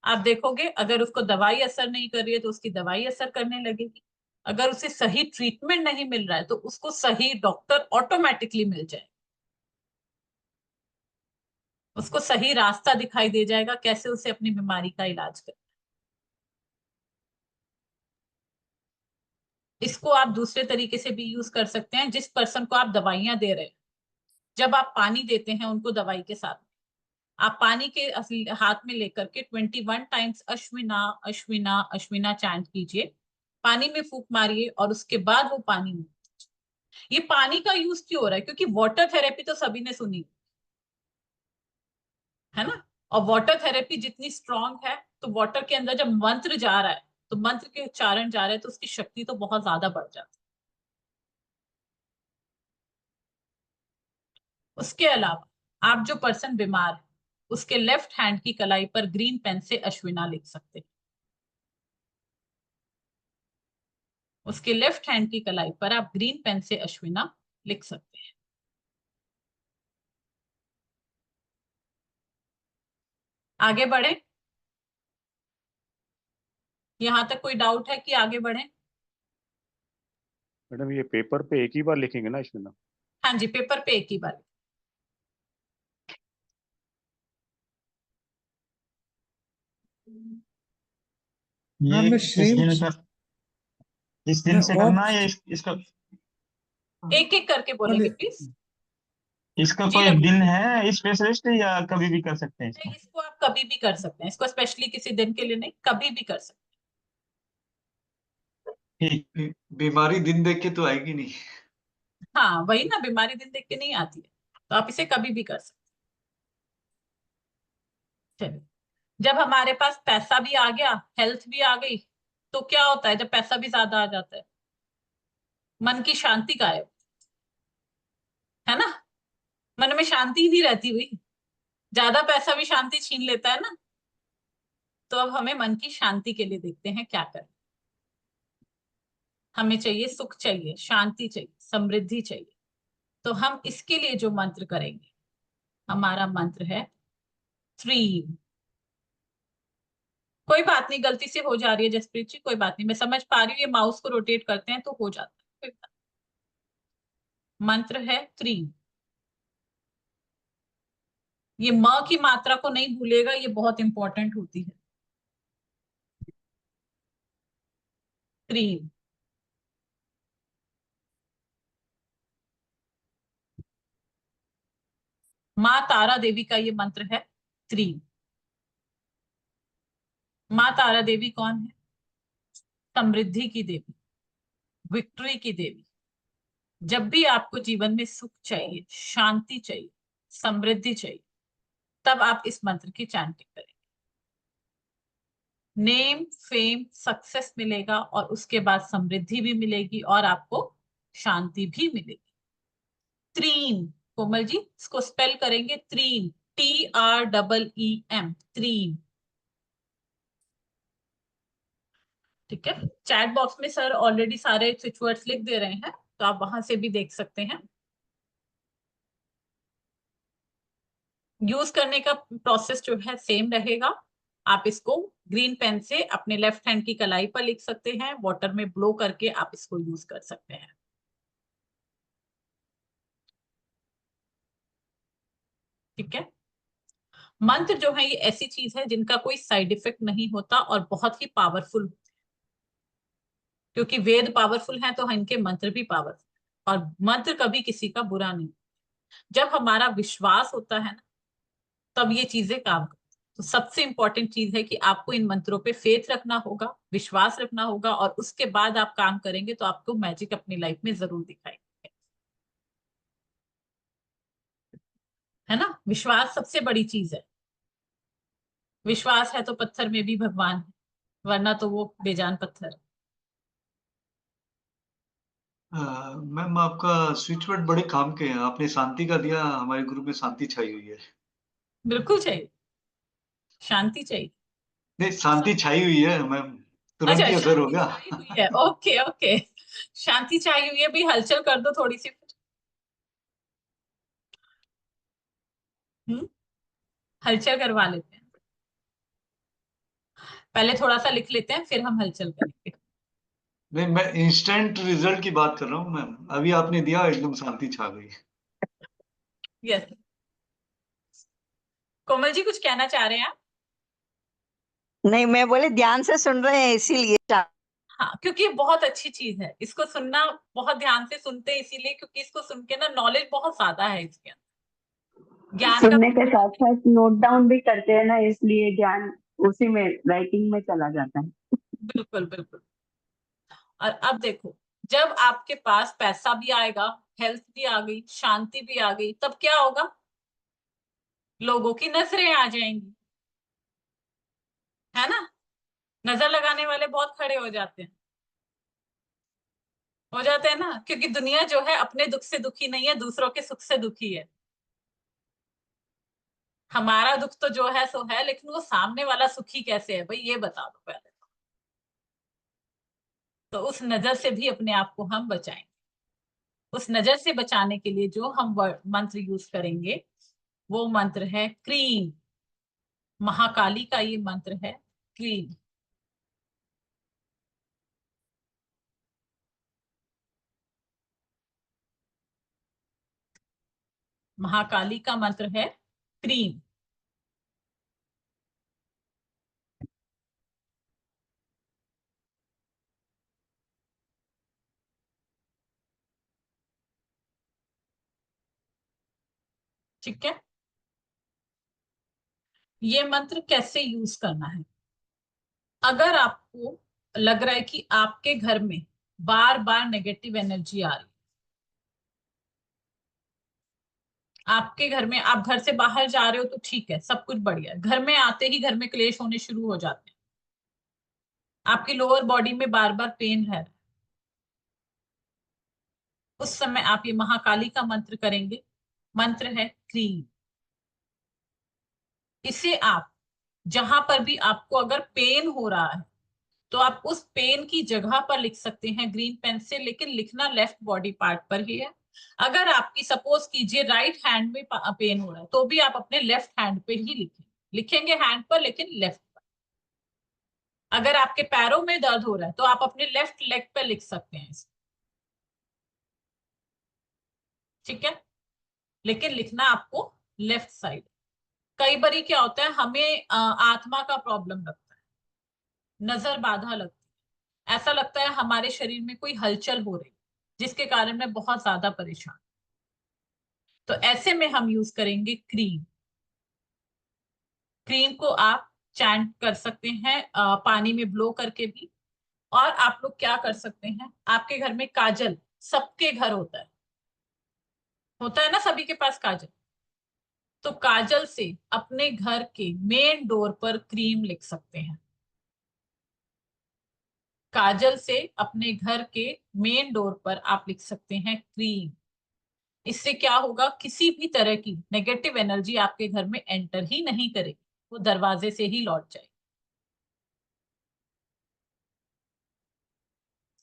आप देखोगे अगर उसको दवाई असर नहीं कर रही है तो उसकी दवाई असर करने लगेगी। अगर उसे सही ट्रीटमेंट नहीं मिल रहा है तो उसको सही डॉक्टर ऑटोमेटिकली मिल जाए, उसको सही रास्ता दिखाई दे जाएगा कैसे उसे अपनी बीमारी का इलाज कर। इसको आप दूसरे तरीके से भी यूज कर सकते हैं। जिस पर्सन को आप दवाइयां दे रहे हैं, जब आप पानी देते हैं उनको दवाई के साथ, आप पानी के हाथ में लेकर के 21 टाइम्स अश्विना अश्विना अश्विना चैंट कीजिए, पानी में फूंक मारिए और उसके बाद वो पानी में। ये पानी का यूज क्यों हो रहा है? क्योंकि वाटर थेरेपी तो सभी ने सुनी है ना, और वाटर थेरेपी जितनी स्ट्रांग है, तो वाटर के अंदर जब मंत्र जा रहा है, तो मंत्र के उच्चारण जा रहे हैं, तो उसकी शक्ति तो बहुत ज्यादा बढ़ जाती है। उसके अलावा आप जो पर्सन बीमार है, उसके लेफ्ट हैंड की कलाई पर ग्रीन पेन से अश्विना लिख सकते हैं। उसके लेफ्ट हैंड की कलाई पर आप ग्रीन पेन से अश्विना लिख सकते हैं। आगे बढ़े? यहां तक कोई डाउट है कि आगे बढ़े? मैडम ये पेपर पे एक ही बार लिखेंगे ना इसमें ना? हाँ जी, पेपर पे एक ही बार। हाँ ये मैं किस श्रीम दिन का, इस दिन मैं से करना ऑफ है या इसका एक एक करके बोलेंगे वाले प्लीज। इसका जी कोई रवि, दिन है स्पेशलिस्ट, या कभी भी कर सकते हैं नहीं, इसको? इसको आप कभी भी कर सकते हैं, इसको स्पेशली किसी दिन के लिए नहीं, कभी भी कर सकते ठीक। बीमारी दिन देख के तो आएगी नहीं। हैं। हाँ वही ना, बीमारी दिन देख के नहीं आती है, तो आप इसे कभी भी कर सकते हैं। चलिए, जब हमारे पास पैसा भी आ गया, हेल्थ भी आ गई, तो क्या होता है जब पैसा भी ज्यादा आ जाता है? मन की शांति गायब, है ना। मन में शांति ही नहीं रहती हुई, ज्यादा पैसा भी शांति छीन लेता है ना। तो अब हमें मन की शांति के लिए देखते हैं क्या करें। हमें चाहिए सुख, चाहिए शांति, चाहिए समृद्धि चाहिए। तो हम इसके लिए जो मंत्र करेंगे, हमारा मंत्र है त्रीम। कोई बात नहीं, गलती से हो जा रही है जसप्रीत जी, कोई बात नहीं, मैं समझ पा रही हूँ, ये माउस को रोटेट करते हैं तो हो जाता है, कोई बात नहीं। मंत्र है त्रीम। ये म की मात्रा को नहीं भूलेगा, ये बहुत इंपॉर्टेंट होती है। त्रीम। माँ तारा देवी का ये मंत्र है त्रीम। माँ तारा देवी कौन है? समृद्धि की देवी, विक्ट्री की देवी। जब भी आपको जीवन में सुख चाहिए, शांति चाहिए, समृद्धि चाहिए, तब आप इस मंत्र की चैंटिंग करें। नेम, फेम, सक्सेस मिलेगा और उसके बाद समृद्धि भी मिलेगी और आपको शांति भी मिलेगी। त्रीम, कोमल जी इसको स्पेल करेंगे त्रीम, TREEM, त्रीम। ठीक है, चैट बॉक्स में सर ऑलरेडी सारे स्विच वर्ड्स लिख दे रहे हैं, तो आप वहां से भी देख सकते हैं। यूज करने का प्रोसेस जो है सेम रहेगा। आप इसको ग्रीन पेन से अपने लेफ्ट हैंड की कलाई पर लिख सकते हैं, वाटर में ब्लो करके आप इसको यूज कर सकते हैं। ठीक है, मंत्र जो है ये ऐसी चीज है जिनका कोई साइड इफेक्ट नहीं होता और बहुत ही पावरफुल होते हैं। क्योंकि वेद पावरफुल है तो इनके मंत्र भी पावरफुल, और मंत्र कभी किसी का बुरा नहीं। जब हमारा विश्वास होता है ना, तब ये चीजें काम करती हैं। तो सबसे इंपॉर्टेंट चीज है कि आपको इन मंत्रों पे फेथ रखना होगा, विश्वास रखना होगा, और उसके बाद आप काम करेंगे तो आपको मैजिक अपनी लाइफ में जरूर दिखाई देगा। है ना, विश्वास सबसे बड़ी चीज है। विश्वास है तो पत्थर में भी भगवान है, वरना तो वो बेजान पत्थर है। मैम आपका स्विच वर्ड बड़े काम के हैं, आपने शांति का दिया, हमारे ग्रुप में शांति छाई हुई है। बिल्कुल चाहिए, शांति चाहिए। नहीं, शांति छाई हुई है मैम, तुरंत अच्छा, ही असर हो शांति गया। छाई हुई है, ओके ओके। शांति छाई हुई है भी, हलचल कर दो थोड़ी सी। हम्म, हलचल करवा लेते हैं, पहले थोड़ा सा लिख लेते हैं फिर हम हलचल करेंगे। नहीं, मैं इंस्टेंट रिजल्ट की बात कर रहा हूँ मैम, अभी आपने दिया एकदम शांति छा गई। यस, कोमल जी कुछ कहना चाह रहे हैं आप? नहीं, मैं बोले ध्यान से सुन रहे हैं इसीलिए। हाँ, क्योंकि ये बहुत अच्छी चीज है, इसको सुनना बहुत ध्यान से सुनते हैं इसीलिए, क्योंकि इसको सुन के ना नॉलेज बहुत ज्यादा है इसके अंदर, ज्ञान का। सुनने के साथ साथ नोट डाउन भी करते हैं ना, इसलिए ज्ञान उसी में राइटिंग में चला जाता है। बिल्कुल बिल्कुल। और अब देखो, जब आपके पास पैसा भी आएगा, हेल्थ भी आ गई, शांति भी आ गई, तब क्या होगा? लोगों की नजरें आ जाएंगी, है ना। नजर लगाने वाले बहुत खड़े हो जाते हैं ना, क्योंकि दुनिया जो है अपने दुख से दुखी नहीं है, दूसरों के सुख से दुखी है। हमारा दुख तो जो है सो है, लेकिन वो सामने वाला सुखी कैसे है भाई, ये बता दो पहले। तो उस नजर से भी अपने आप को हम बचाएंगे। उस नजर से बचाने के लिए जो हम मंत्र यूज करेंगे, वो मंत्र है क्रीम। महाकाली का ये मंत्र है क्रीम। महाकाली का मंत्र है क्रीम। ठीक है, ये मंत्र कैसे यूज करना है? अगर आपको लग रहा है कि आपके घर में बार बार नेगेटिव एनर्जी आ रही, आपके घर में, आप घर से बाहर जा रहे हो तो ठीक है, सब कुछ बढ़िया है, घर में आते ही घर में क्लेश होने शुरू हो जाते हैं, आपकी लोअर बॉडी में बार बार पेन है, उस समय आप ये महाकाली का मंत्र करेंगे। मंत्र है क्रीम। इसे आप जहां पर भी आपको अगर पेन हो रहा है, तो आप उस पेन की जगह पर लिख सकते हैं ग्रीन पेन से, लेकिन लिखना लेफ्ट बॉडी पार्ट पर ही है। अगर आपकी सपोज कीजिए राइट हैंड में पेन हो रहा है तो भी आप अपने लेफ्ट हैंड पे ही लिखेंगे हैंड पर, लेकिन लेफ्ट पर। अगर आपके पैरों में दर्द हो रहा है तो आप अपने लेफ्ट लेग पे लिख सकते हैं इसको, ठीक है, लेकिन लिखना आपको लेफ्ट साइड। कई बारी क्या होता है, हमें आत्मा का प्रॉब्लम लगता है, नजर बाधा लगती है, ऐसा लगता है हमारे शरीर में कोई हलचल हो रही जिसके कारण मैं बहुत ज्यादा परेशान। तो ऐसे में हम यूज करेंगे क्रीम। क्रीम को आप चैंट कर सकते हैं पानी में ब्लो करके भी। और आप लोग क्या कर सकते हैं, आपके घर में काजल, सबके घर होता है ना, सभी के पास काजल। तो काजल से अपने घर के मेन डोर पर क्रीम लिख सकते हैं। काजल से अपने घर के मेन डोर पर आप लिख सकते हैं क्रीम। इससे क्या होगा, किसी भी तरह की नेगेटिव एनर्जी आपके घर में एंटर ही नहीं करेगी, वो दरवाजे से ही लौट जाएगी,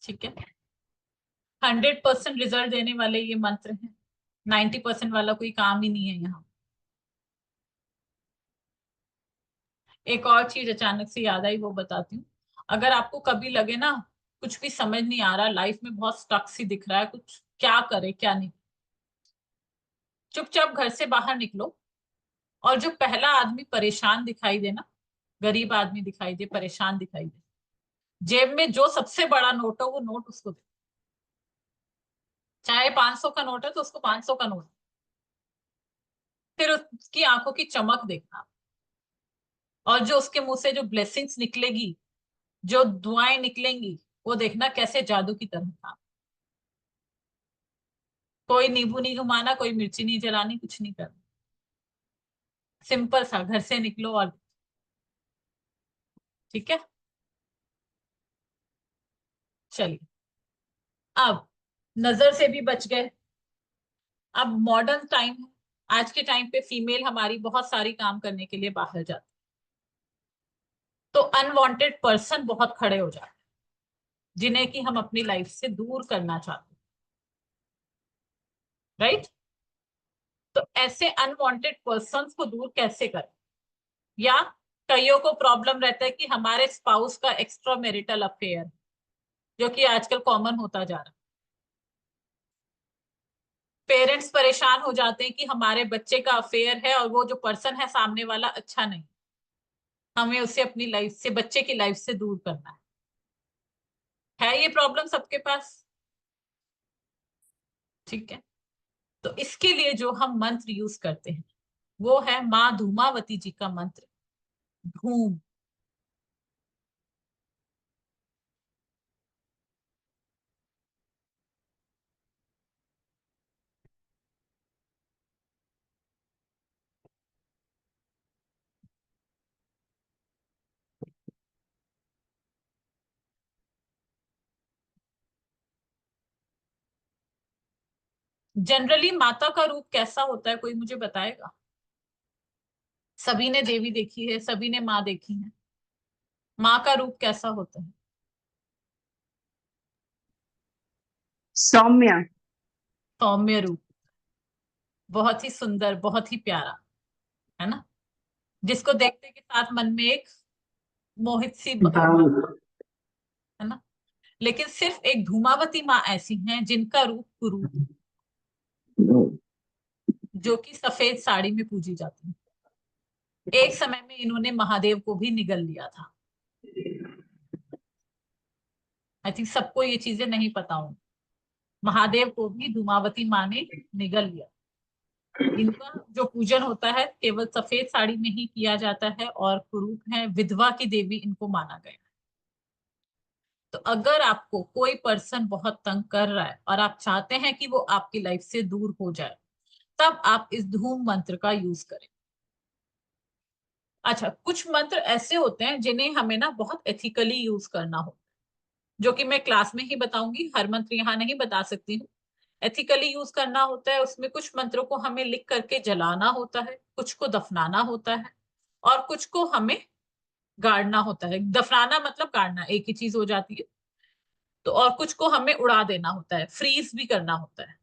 ठीक है। 100% रिजल्ट देने वाले ये मंत्र हैं, 90% वाला कोई काम ही नहीं है यहाँ। एक और चीज अचानक से याद आई, वो बताती हूँ। अगर आपको कभी लगे ना कुछ भी समझ नहीं आ रहा, लाइफ में बहुत स्टक सी दिख रहा है, कुछ क्या करे क्या नहीं, चुपचाप घर से बाहर निकलो और जो पहला आदमी परेशान दिखाई दे ना, गरीब आदमी दिखाई दे, परेशान दिखाई दे, जेब में जो सबसे बड़ा नोट हो वो नोट उसको दे। चाहे 500 का नोट है तो उसको 500 का नोट। फिर उसकी आंखों की चमक देखना, और जो उसके मुंह से जो ब्लेसिंग्स निकलेगी, जो दुआएं निकलेंगी, वो देखना कैसे जादू की तरह था। कोई नींबू नहीं घुमाना, कोई मिर्ची नहीं जलानी, कुछ नहीं करना, सिंपल सा घर से निकलो और, ठीक है। चलिए, अब नजर से भी बच गए। अब मॉडर्न टाइम है, आज के टाइम पे फीमेल हमारी बहुत सारी काम करने के लिए बाहर जाती, तो अनवांटेड पर्सन बहुत खड़े हो जाते हैं जिन्हें कि हम अपनी लाइफ से दूर करना चाहते हैं, राइट। तो ऐसे अनवांटेड पर्संस को दूर कैसे करें, या कईयों को प्रॉब्लम रहता है कि हमारे स्पाउस का एक्स्ट्रा मैरिटल अफेयर, जो कि आजकल कॉमन होता जा रहा है। पेरेंट्स परेशान हो जाते हैं कि हमारे बच्चे का अफेयर है और वो जो पर्सन है सामने वाला अच्छा नहीं, हमें उसे अपनी लाइफ से, बच्चे की लाइफ से दूर करना है ये प्रॉब्लम सबके पास, ठीक है। तो इसके लिए जो हम मंत्र यूज करते हैं वो है माँ धूमावती जी का मंत्र, धूम। जनरली माता का रूप कैसा होता है, कोई मुझे बताएगा? सभी ने देवी देखी है, सभी ने माँ देखी है, माँ का रूप कैसा होता है? सौम्य। सौम्य रूप, बहुत ही सुंदर, बहुत ही प्यारा, है ना, जिसको देखते के साथ मन में एक मोहित सी भाव, है ना। लेकिन सिर्फ एक धूमावती माँ ऐसी हैं जिनका रूप कुरूप, जो कि सफेद साड़ी में पूजी जाती है। एक समय में इन्होंने महादेव को भी निगल लिया था। आई थिंक सबको ये चीजें नहीं पता होंगी, महादेव को भी धूमावती माँ ने निगल लिया। इनका जो पूजन होता है केवल सफेद साड़ी में ही किया जाता है, और कुरूप है, विधवा की देवी इनको माना गया है। तो अगर आपको कोई पर्सन बहुत तंग कर रहा है और आप चाहते हैं कि वो आपकी लाइफ से दूर हो जाए, तब आप इस धूम मंत्र का यूज करें। अच्छा, कुछ मंत्र ऐसे होते हैं जिन्हें हमें ना बहुत एथिकली यूज करना हो, जो कि मैं क्लास में ही बताऊंगी, हर मंत्र यहाँ नहीं बता सकती हूँ। एथिकली यूज करना होता है, उसमें कुछ मंत्रों को हमें लिख करके जलाना होता है, कुछ को दफनाना होता है, और कुछ को हमें गाड़ना होता है। दफनाना मतलब गाड़ना एक ही चीज हो जाती है। तो और कुछ को हमें उड़ा देना होता है, फ्रीज भी करना होता है।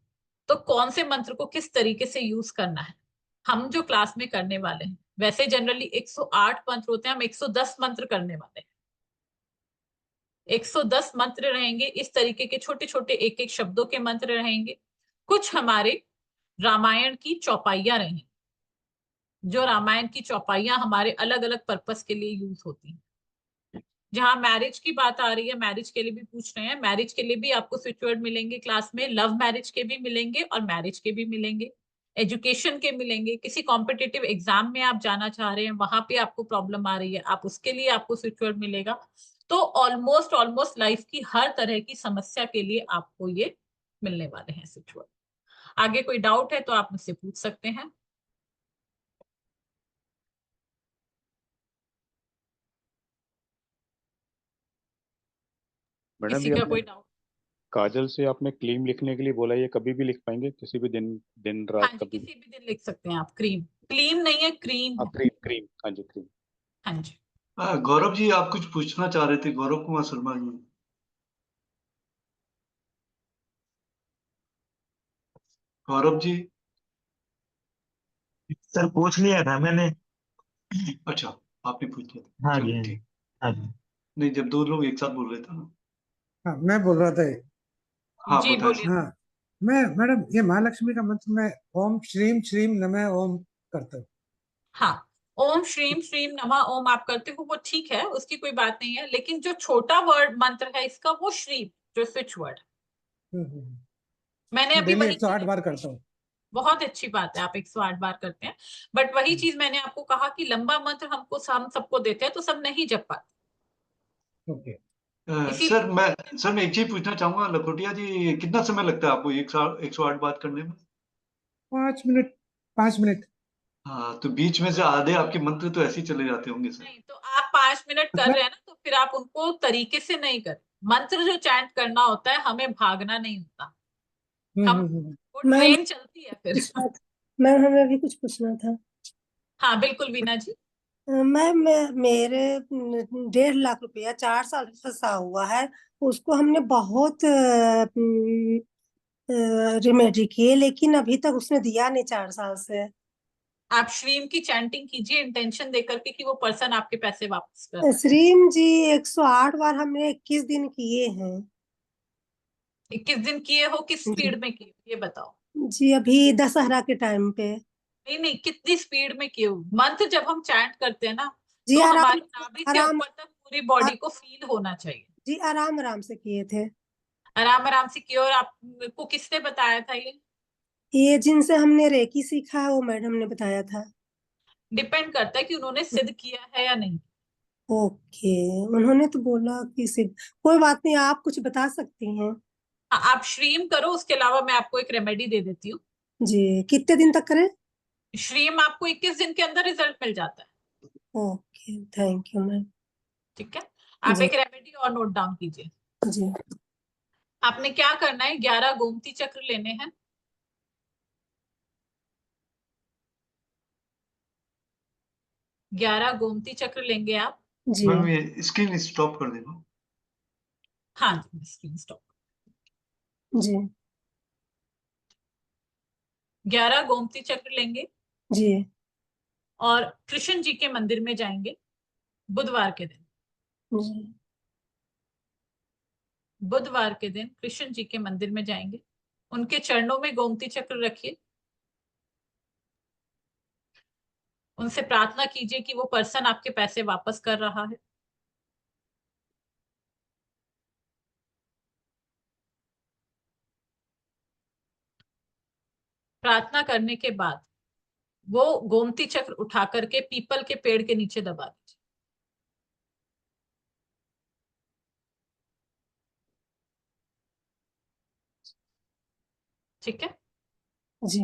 तो कौन से मंत्र को किस तरीके से यूज करना है हम जो क्लास में करने वाले हैं। वैसे जनरली 108 मंत्र होते हैं, हम 110 मंत्र करने वाले हैं। 110 मंत्र रहेंगे, इस तरीके के छोटे छोटे एक एक शब्दों के मंत्र रहेंगे। कुछ हमारे रामायण की चौपाइयां रहेंगी, जो रामायण की चौपाइयां हमारे अलग अलग पर्पस के लिए यूज होती हैं। जहां मैरिज की बात आ रही है, मैरिज के लिए भी पूछ रहे हैं, मैरिज के लिए भी आपको स्विच वर्ड मिलेंगे क्लास में, लव मैरिज के भी मिलेंगे और मैरिज के भी मिलेंगे, एजुकेशन के मिलेंगे। किसी कॉम्पिटिटिव एग्जाम में आप जाना चाह रहे हैं, वहां पे आपको प्रॉब्लम आ रही है, आप उसके लिए आपको स्विच वर्ड मिलेगा। तो ऑलमोस्ट ऑलमोस्ट लाइफ की हर तरह की समस्या के लिए आपको ये मिलने वाले हैं स्विच वर्ड। आगे कोई डाउट है तो आप मुझसे पूछ सकते हैं। मैडम किसी ये का आपने कोई डाउट? काजल से आपने क्लीम लिखने के लिए बोला, ये कभी भी लिख पाएंगे किसी भी दिन, दिन हाँ रात जी, कभी भी? किसी भी दिन लिख सकते हैं आप। क्रीम, क्लीम नहीं है, क्रीम हाँ है। क्रीम, क्रीम, हाँ जी क्रीम। हाँ जी। गौरव जी आप कुछ पूछना चाह रहे थे, गौरव कुमार शर्मा जी। गौरव जी। सर पूछ लिया था मैंने। अच्छा, आपने पूछ लिया, हाँ जी, चलो हाँ जी, ठीक। हाँ जी। नहीं, जब दो लोग एक साथ बोल रहे थे ना। हाँ मैं बोल रहा था ये। हाँ जी बताएं बोलिए। सर। हाँ मैं मैडम ये महालक्ष्मी का मंत्र मैं ओम श्रीम श्रीम नमः ओम करता हूँ। हाँ, ओम श्रीम श्रीम नमः ओम आप करते हो, वो ठीक है, उसकी कोई बात नहीं है। लेकिन जो छोटा वर्ड मंत्र है इसका, वो श्रीम, जो स्विच वर्ड, मैंने मैं अभी डेली वही 108 चीज, बार करता हूँ। बहुत अच्छी बात है आप 108 बार करते हैं। बट वही चीज मैंने आपको कहा कि लंबा मंत्र हम सबको देते हैं तो सब नहीं जप पाते। ओके। सर इसीलिए मैं एक चीज पूछना चाहूंगा, लखोटिया जी, कितना समय लगता है आपको 108 बात करने में? 5 मिनट, 5 मिनट। हाँ, तो बीच में से आधे आपके मंत्र तो ऐसे ही चले जाते होंगे सर। नहीं, तो आप 5 मिनट कर रहे मतलब हैं ना, तो फिर आप उनको तरीके से नहीं कर। मंत्र जो चैंट करना होता है, हमें भागना नहीं होता, हम वो मैम ट्रेन चलती है फिर। पूछना था, मैम हमें भी कुछ पूछना था। हाँ बिल्कुल वीना जी। मैम मेरे 1.5 लाख रुपया 4 साल से फंसा हुआ है। उसको हमने बहुत रिमेडी किए, लेकिन अभी तक उसने दिया नहीं 4 साल से। आप श्रीम की चैंटिंग कीजिए इंटेंशन देकर के कि वो पर्सन आपके पैसे वापस कर रहा है। श्रीम जी 108 बार हमने 21 दिन किए हैं। 21 दिन किए हो, किस जी स्पीड में किए हो ये बताओ। जी, अभी दशहरा के टाइम पे। नहीं नहीं, कितनी स्पीड में किए हो? मंत्र जब हम चैंट करते हैं ना, जी तो आराम हमारी नाभि से आराम ऊपर तक पूरी बॉडी को फील होना चाहिए। जी आराम आराम से किए थे। आराम आराम से किए। और आपको किसने बताया था ये? ये जिनसे हमने रेकी सीखा है वो मैडम ने बताया था। डिपेंड करता है कि उन्होंने सिद्ध किया है या नहीं। ओके, उन्होंने तो बोला कि सिर्फ, कोई बात नहीं, आप कुछ बता सकती हैं। हाँ, आप श्रीम करो, उसके अलावा मैं आपको एक रेमेडी दे देती हूँ। जी, कितने दिन तक करें? श्रीम आपको 21 दिन के अंदर रिजल्ट मिल जाता है। Okay, thank you ma'am. ठीक है, आप जी एक रेमेडी और नोट डाउन कीजिए। जी आपने क्या करना है, 11 गोमती चक्र लेने हैं। 11 गोमती चक्र लेंगे आप। जी मैम ये स्क्रीन स्टॉप कर देना। हाँ जी, स्क्रीन स्टॉप। जी 11 गोमती चक्र लेंगे जी और कृष्ण जी के मंदिर में जाएंगे बुधवार के दिन। जी बुधवार के दिन कृष्ण जी के मंदिर में जाएंगे, उनके चरणों में गोमती चक्र रखिए, उनसे प्रार्थना कीजिए कि वो पर्सन आपके पैसे वापस कर रहा है। प्रार्थना करने के बाद वो गोमती चक्र उठा करके पीपल के पेड़ के नीचे दबा दीजिए। ठीक है, जी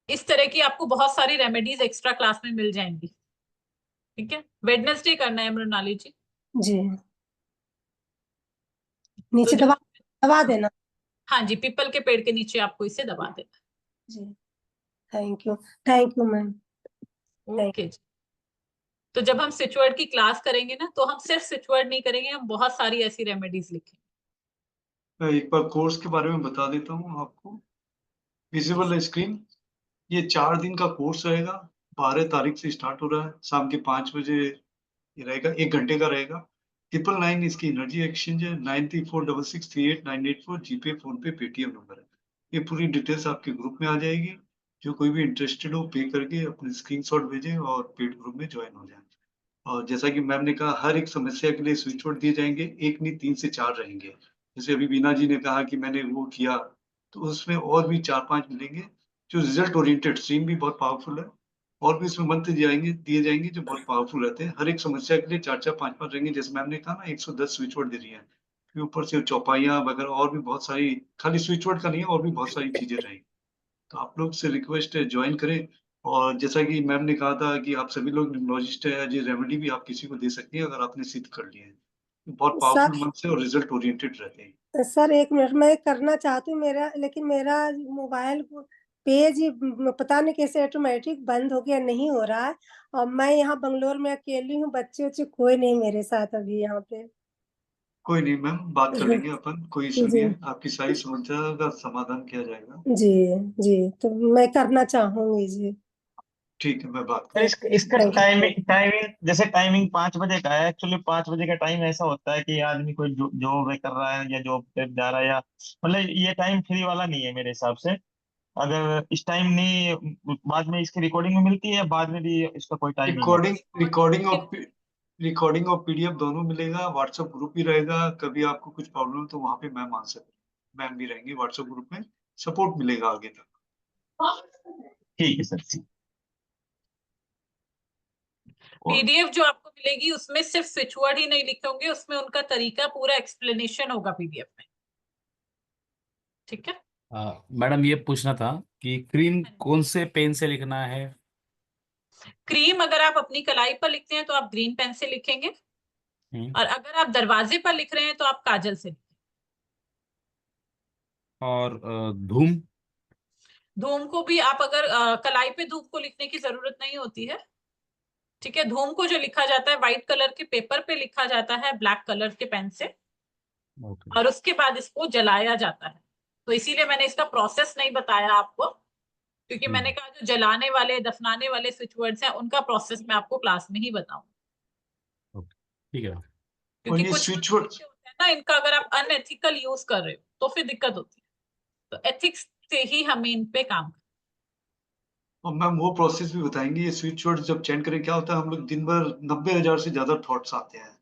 इस तरह की आपको बहुत सारी रेमेडीज एक्स्ट्रा क्लास में मिल जाएंगी। ठीक है, वेडनेसडे करना है मृणाली जी। जी, तो नीचे जब दबा दबा देना। हाँ जी, पीपल के पेड़ के नीचे आपको इसे दबा देना। जी, thank you ma'am. Thank okay जी। तो जब हम स्विच वर्ड की क्लास करेंगे ना, तो हम सिर्फ स्विच वर्ड नहीं करेंगे, हम बहुत सारी ऐसी रेमेडीज लिखेंगे। मैं एक बार कोर्स के बारे में बता देता हूँ आपको। विजिबल है स्क्रीन। ये 4 दिन का कोर्स रहेगा, 12 तारीख से स्टार्ट हो रहा है, शाम के 5 बजे ये रहेगा, 1 घंटे का रहेगा। 999 इसकी एनर्जी एक्सचेंज है, 9346638984 जीपे, फोन पे, पेटीएम नंबर है। ये पूरी डिटेल्स आपके ग्रुप में आ जाएगी। जो कोई भी इंटरेस्टेड हो पे करके अपने स्क्रीनशॉट भेजें और पेड ग्रुप में ज्वाइन हो जाएं। और जैसा कि मैम ने कहा, हर एक समस्या के लिए स्विच बोर्ड दिए जाएंगे, 1 नहीं 3 से 4 रहेंगे। जैसे अभी बीना जी ने कहा कि मैंने वो किया, तो उसमें और भी 4-5 मिलेंगे जो रिजल्ट ओरिएंटेड, स्ट्रीम भी बहुत पावरफुल है और भी इसमें मंत्र दिए जाएंगे जो बहुत पावरफुल रहते हैं। हर एक समस्या के लिए 4-4 5-5 रहेंगे। जैसे मैम ने कहा ना, 110 स्विच बोर्ड दे रही है, फिर ऊपर से चौपाइयाँ वगैरह और भी बहुत सारी, खाली स्विच बोर्ड का नहीं है, और भी बहुत सारी चीजें रहेंगी। तो आप लोग से रिक्वेस्ट है, ज्वाइन करें। और जैसा कि मैम ने कहा था कि आप सभी लोग न्यूमरोलॉजिस्ट है, ये रेमेडी भी आप किसी को दे सकती हैं अगर आपने सिद्ध कर लिया है। बहुत पावरफुल सर मंत्र है और रिजल्ट ओरिएंटेड रहते हैं। सर 1 मिनट, मैं करना चाहती हूँ मेरा, लेकिन मेरा मोबाइल पेज पता नहीं कैसे ऑटोमेटिक बंद हो गया, नहीं हो रहा है। और मैं यहाँ बंगलोर में अकेली हूँ, बच्चे उच्चे कोई नहीं मेरे साथ अभी यहाँ पे। कोई नहीं मैम, बात कर लेंगे अपन, कोई इशू नहीं जी है, आपकी सारी समस्या का समाधान किया जाएगा। जी जी, तो मैं करना चाहूंगी जी। ठीक है, मैं बात पर कर इसका थैंक यू। टाइमिंग जैसे टाइमिंग 5 बजे का है। एक्चुअली 5 बजे का टाइम ऐसा होता है कि आदमी कोई जॉब कर रहा है या जॉब पे जा रहा है, या मतलब ये टाइम फ्री वाला नहीं है मेरे हिसाब से। अगर इस टाइम नहीं, बाद में इसकी रिकॉर्डिंग में मिलती है, या बाद में भी इसका कोई टाइमिंग है? रिकॉर्डिंग रिकॉर्डिंग और पीडीएफ दोनों मिलेगा। व्हाट्सएप ग्रुप भी रहेगा, कभी आपको कुछ प्रॉब्लम है तो वहां पे मैम आंसर, मैम भी रहेंगे व्हाट्सएप ग्रुप में, सपोर्ट मिलेगा आगे तक। ठीक है सर, ठीक। और पीडीएफ जो आपको मिलेगी उसमें सिर्फ स्विच वर्ड ही नहीं लिखे होंगे, उसमें उनका तरीका पूरा एक्सप्लेनेशन होगा पीडीएफ में। ठीक है। मैडम ये पूछना था कि क्रीम कौन से पेन से लिखना है? क्रीम अगर आप अपनी कलाई पर लिखते हैं तो आप ग्रीन पेन से लिखेंगे, और अगर आप दरवाजे पर लिख रहे हैं तो आप काजल से लिखेंगे। और धूम? धूम को भी आप अगर कलाई पे धूप को लिखने की जरूरत नहीं होती है। ठीक है, धूम को जो लिखा जाता है व्हाइट कलर के पेपर पे लिखा जाता है ब्लैक कलर के पेन से, ओके। और उसके बाद इसको जलाया जाता है। तो इसीलिए मैंने इसका प्रोसेस नहीं बताया आपको, क्योंकि मैंने कहा जो जलाने वाले दफनाने वाले स्विच वर्ड्स हैं उनका प्रोसेस मैं आपको क्लास में ही बताऊंगा। ओके, ठीक है। और क्योंकि ये कुछ स्विच मंत्र वर्ड, ऐसे होते हैं ना, इनका अगर आप अनएथिकल यूज कर रहे हो तो फिर दिक्कत होती है। तो एथिक्स से ही हमें इन पे काम करना और मैम वो प्रोसेस भी बताएंगे। ये स्विच वर्ड जब चेंज करें, क्या होता है, हम लोग दिन भर 90,000 से ज्यादा थॉट्स आते हैं।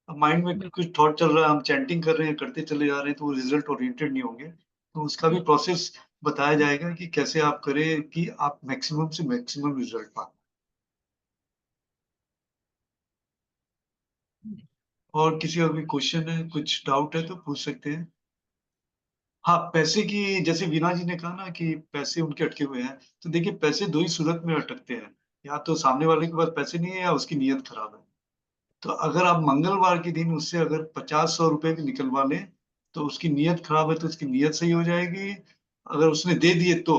अब माइंड में है। कुछ थॉट चल रहा है, हम चैंटिंग कर रहे हैं, करते चले जा रहे हैं, तो वो रिजल्ट ओरिएंटेड नहीं होंगे। तो उसका भी प्रोसेस बताया जाएगा कि कैसे आप करें कि आप मैक्सिमम से मैक्सिमम रिजल्ट पाएं। और किसी का भी क्वेश्चन है, कुछ डाउट है तो पूछ सकते हैं। हाँ, पैसे की, जैसे वीना जी ने कहा ना कि पैसे उनके अटके हुए हैं, तो देखिए पैसे 2 ही सूरत में अटकते हैं, या तो सामने वाले के पास पैसे नहीं है या उसकी नीयत खराब है। तो अगर आप मंगलवार के दिन उससे अगर 50-100 रुपए भी निकलवा लें, तो उसकी नीयत खराब है तो उसकी नीयत सही हो जाएगी। अगर उसने दे दिए तो,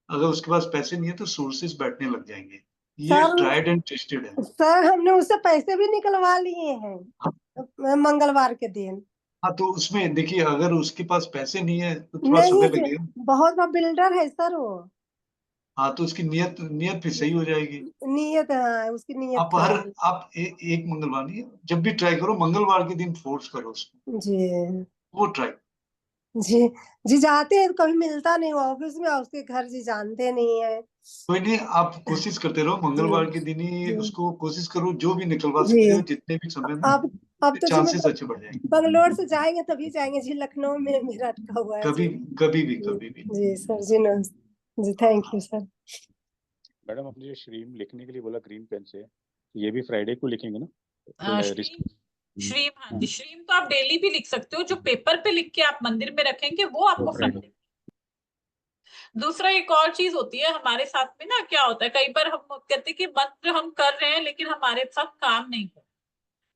अगर उसके पास पैसे नहीं है तो सोर्सेस बैठने लग जाएंगे। ये सर ट्राइड एंड टेस्टेड है। सर हमने उससे पैसे भी निकलवा लिए हैं मंगलवार के दिन। हाँ, तो उसमें देखिए, अगर उसके पास पैसे नहीं है तो थोड़ा नहीं समय जी, लगेगा। बहुत बड़ा बिल्डर है सर वो। हाँ, तो उसकी नीयत नीयत फिर सही हो जाएगी। नीयत, हाँ उसकी नीयत आप हर खराब है। आप एक मंगलवार नहीं, जब भी ट्राई करो मंगलवार के दिन फोर्स करो उसको, जी वो ट्राई। जी जी, जाते हैं तो कभी मिलता नहीं, वो ऑफिस में और उसके घर जी जानते नहीं है। कोई नहीं, आप कोशिश करते रहो, जी मंगलवार के दिन ही जी उसको कोशिश करो, जो भी निकलवा जी। सकते हो जितने भी समय में, अब तो जी मैं चांसेस अच्छे बढ़ जाएंगे। बंगलोर से जाएंगे तभी जाएंगे जी, लखनऊ में मेरा अटका हुआ है कभी जी। कभी भी, जी कभी भी। जी सर जी, नमस्ते जी, थैंक यू सर। मैडम आपने जो श्रीम लिखने के लिए बोला ग्रीन पेन से, ये भी फ्राइडे को लिखेंगे ना? श्रीम, श्रीम, हाँ जी, श्रीम तो आप डेली भी लिख सकते हो। जो पेपर पे लिख के आप मंदिर में रखेंगे वो आपको फ्राइडे। फ्राइडे। दूसरा एक और चीज होती है हमारे साथ में ना, क्या होता है कई बार हम कहते हैं कि मंत्र हम कर रहे हैं लेकिन हमारे साथ काम नहीं कर।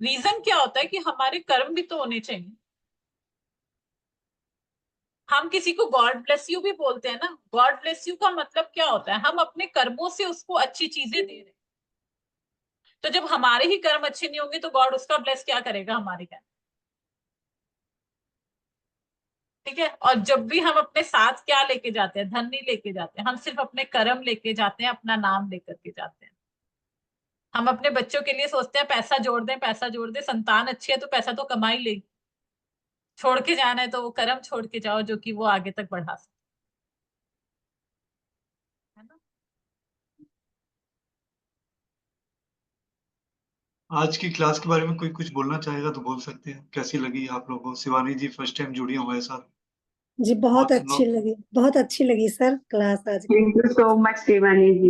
रीजन क्या होता है कि हमारे कर्म भी तो होने चाहिए। हम किसी को गॉड ब्लेस यू भी बोलते हैं ना, गॉड ब्लेस यू का मतलब क्या होता है, हम अपने कर्मों से उसको अच्छी चीजें दे रहे हैं। तो जब हमारे ही कर्म अच्छे नहीं होंगे तो गॉड उसका ब्लेस क्या करेगा हमारे क्या। ठीक है। और जब भी हम अपने साथ क्या लेके जाते हैं, धन नहीं लेके जाते, हम सिर्फ अपने कर्म लेके जाते हैं, अपना नाम लेकर के जाते हैं। हम अपने बच्चों के लिए सोचते हैं पैसा जोड़ दें, पैसा जोड़ दें, संतान अच्छी है तो पैसा तो कमा ही लेगी। छोड़ के जाना है तो वो कर्म छोड़ के जाओ जो कि वो आगे तक बढ़ा सके, है ना। आज की क्लास के बारे में कोई कुछ बोलना चाहेगा तो बोल सकते हैं। कैसी लगी आप लोगों को? शिवानी जी फर्स्ट टाइम जुड़ी हैं हमारे साथ। जी बहुत अच्छी बहुत लगी, बहुत अच्छी लगी सर क्लास आज की। Thank you so much Shivani ji,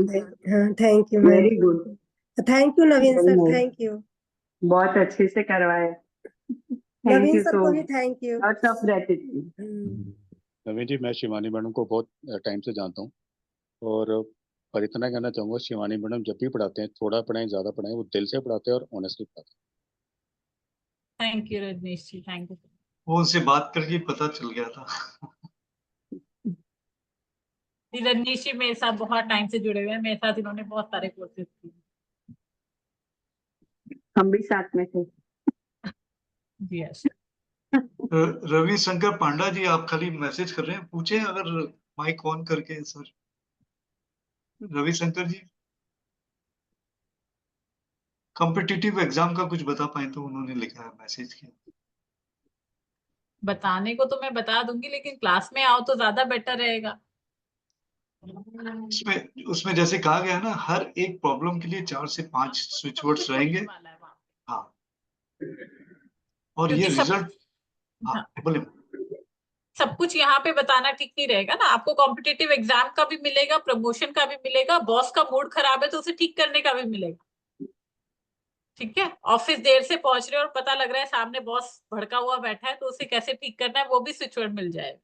हाँ thank you ma'am, very good, thank you Naveen very sir, nice, thank you. बहुत अच्छे से करवाया। Thank Naveen you sir so को भी much, thank you. Lots of gratitude. Naveen ji, मैं शिवानी मैडम को बहुत टाइम से जानता हूँ, और इतना कहना चाहूँगा, शिवानी मैडम जब भी पढ़ाते हैं, थोड़ा पढ़ाएं ज़्यादा पढ़ाएं, वो दिल से पढ़ाते हैं और ऑनेस्टली पढ़ाते thank you Rajneesh ji, thank you. वो उनसे बात करके पता चल गया था। रजनीश जी मेरे साथ बहुत टाइम से जुड़े हुए हैं, मेरे साथ इन्होंने बहुत सारे कोर्सेज किए। हम भी साथ में थे। जी यस। रवि शंकर पांडा जी, आप खाली मैसेज कर रहे हैं, पूछे अगर माइक ऑन करके sir. Ravi Shankar ji competitive exam का कुछ बता पाए तो? उन्होंने लिखा है, मैसेज किया। बताने को तो मैं बता दूंगी, लेकिन क्लास में आओ तो ज्यादा बेटर रहेगा। उसमें उसमें जैसे कहा गया है ना, हर एक प्रॉब्लम के लिए 4 से 5 स्विच वर्ड्स रहेंगे। वाला है वहाँ पे। हाँ, और ये क्योंकि सब रिजल्ट, कुछ, हाँ हाँ, बोले। सब कुछ यहाँ पे बताना ठीक नहीं रहेगा ना। आपको कॉम्पिटिटिव एग्जाम का भी मिलेगा, प्रमोशन का भी मिलेगा, बॉस का मूड खराब है तो उसे ठीक करने का भी मिलेगा। ठीक है, ऑफिस देर से पहुंच रहे हो और पता लग रहा है सामने बॉस भड़का हुआ बैठा है तो उसे कैसे ठीक करना है वो भी स्विच वर्ड मिल जाएगा।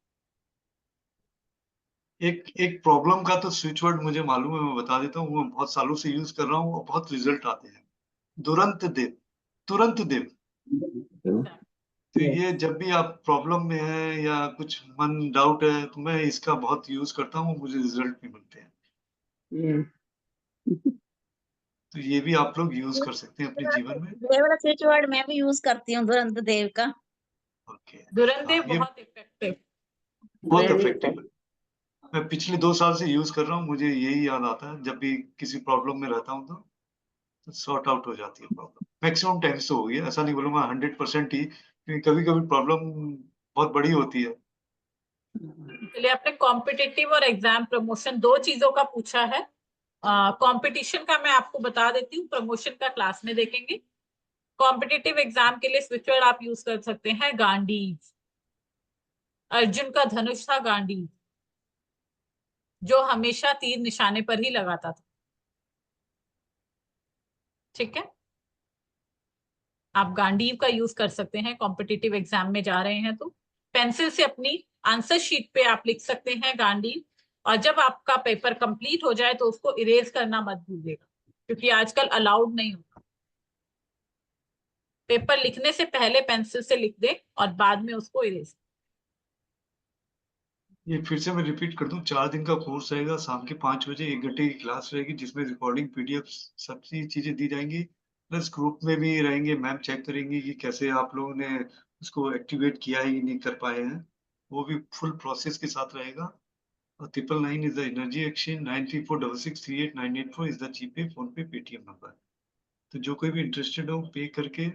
एक एक प्रॉब्लम का तो स्विच वर्ड मुझे मालूम है, मैं बता देता हूँ। वो बहुत सालों से यूज कर रहा हूँ और बहुत रिजल्ट आते हैं। तुरंत देव, तुरंत देव। तो ये जब भी आप प्रॉब्लम में है या कुछ मन डाउट है तो मैं इसका बहुत यूज करता हूँ, मुझे रिजल्ट भी मिलते हैं। तो ये भी आप लोग यूज कर सकते हैं अपने जीवन में। ये वाला स्विच वर्ड मैं भी यूज करती हूँ, दुरंत देव का। ओके, दुरंदेव ये बहुत इफेक्टिव। बहुत इफेक्टिव है। मैं पिछले 2 साल से यूज कर रहा हूँ, मुझे यही याद आता है जब भी किसी प्रॉब्लम में रहता हूँ तो सॉर्ट आउट हो जाती है प्रॉब्लम। मैक्सिमम टाइम्स तो होगी, ऐसा नहीं बोलूंगा 100% ही, क्योंकि कभी कभी प्रॉब्लम बहुत बड़ी होती है। चलिए, आपने कॉम्पिटिटिव और एग्जाम प्रमोशन दो चीजों का पूछा है। कंपटीशन का मैं आपको बता देती हूँ, प्रमोशन का क्लास में देखेंगे। कॉम्पिटिटिव एग्जाम के लिए स्विच वर्ड आप यूज कर सकते हैं गांडीव। अर्जुन का धनुष था गांडीव, जो हमेशा तीर निशाने पर ही लगाता था। ठीक है, आप गांडीव का यूज कर सकते हैं कॉम्पिटिटिव एग्जाम में जा रहे हैं तो। पेंसिल से अपनी आंसर शीट पे आप लिख सकते हैं गांडीव, और जब आपका पेपर कंप्लीट हो जाए तो उसको इरेज करना मत भूलिएगा, क्योंकि आजकल अलाउड नहीं होता। पेपर लिखने से पहले पेंसिल से लिख दें और बाद में उसको इरेज। ये फिर से मैं रिपीट कर दूं, 4 दिन का कोर्स रहेगा। शाम के 5 बजे 1 घंटे की क्लास रहेगी, जिसमें रिकॉर्डिंग पीडीएफ सब चीजें दी जाएंगी। प्लस ग्रुप में भी रहेंगे, मैम चेक करेंगी कि कैसे आप लोगों ने उसको एक्टिवेट किया है या नहीं कर पाए हैं। वो भी फुल प्रोसेस के साथ रहेगा। और 999 is the energy exchange, 9346638984 is the GPay, phone पे, पेटीएम नंबर। तो जो कोई भी इंटरेस्टेड हो, पे करके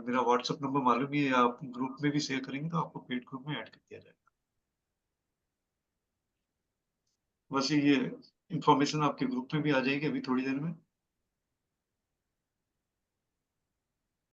मेरा व्हाट्सएप नंबर मालूम ही है, आप ग्रुप में भी शेयर करेंगे तो आपको पेड ग्रुप में ऐड कर दिया जाएगा। बस ये इंफॉर्मेशन आपके ग्रुप में भी आ जाएगी अभी थोड़ी देर में।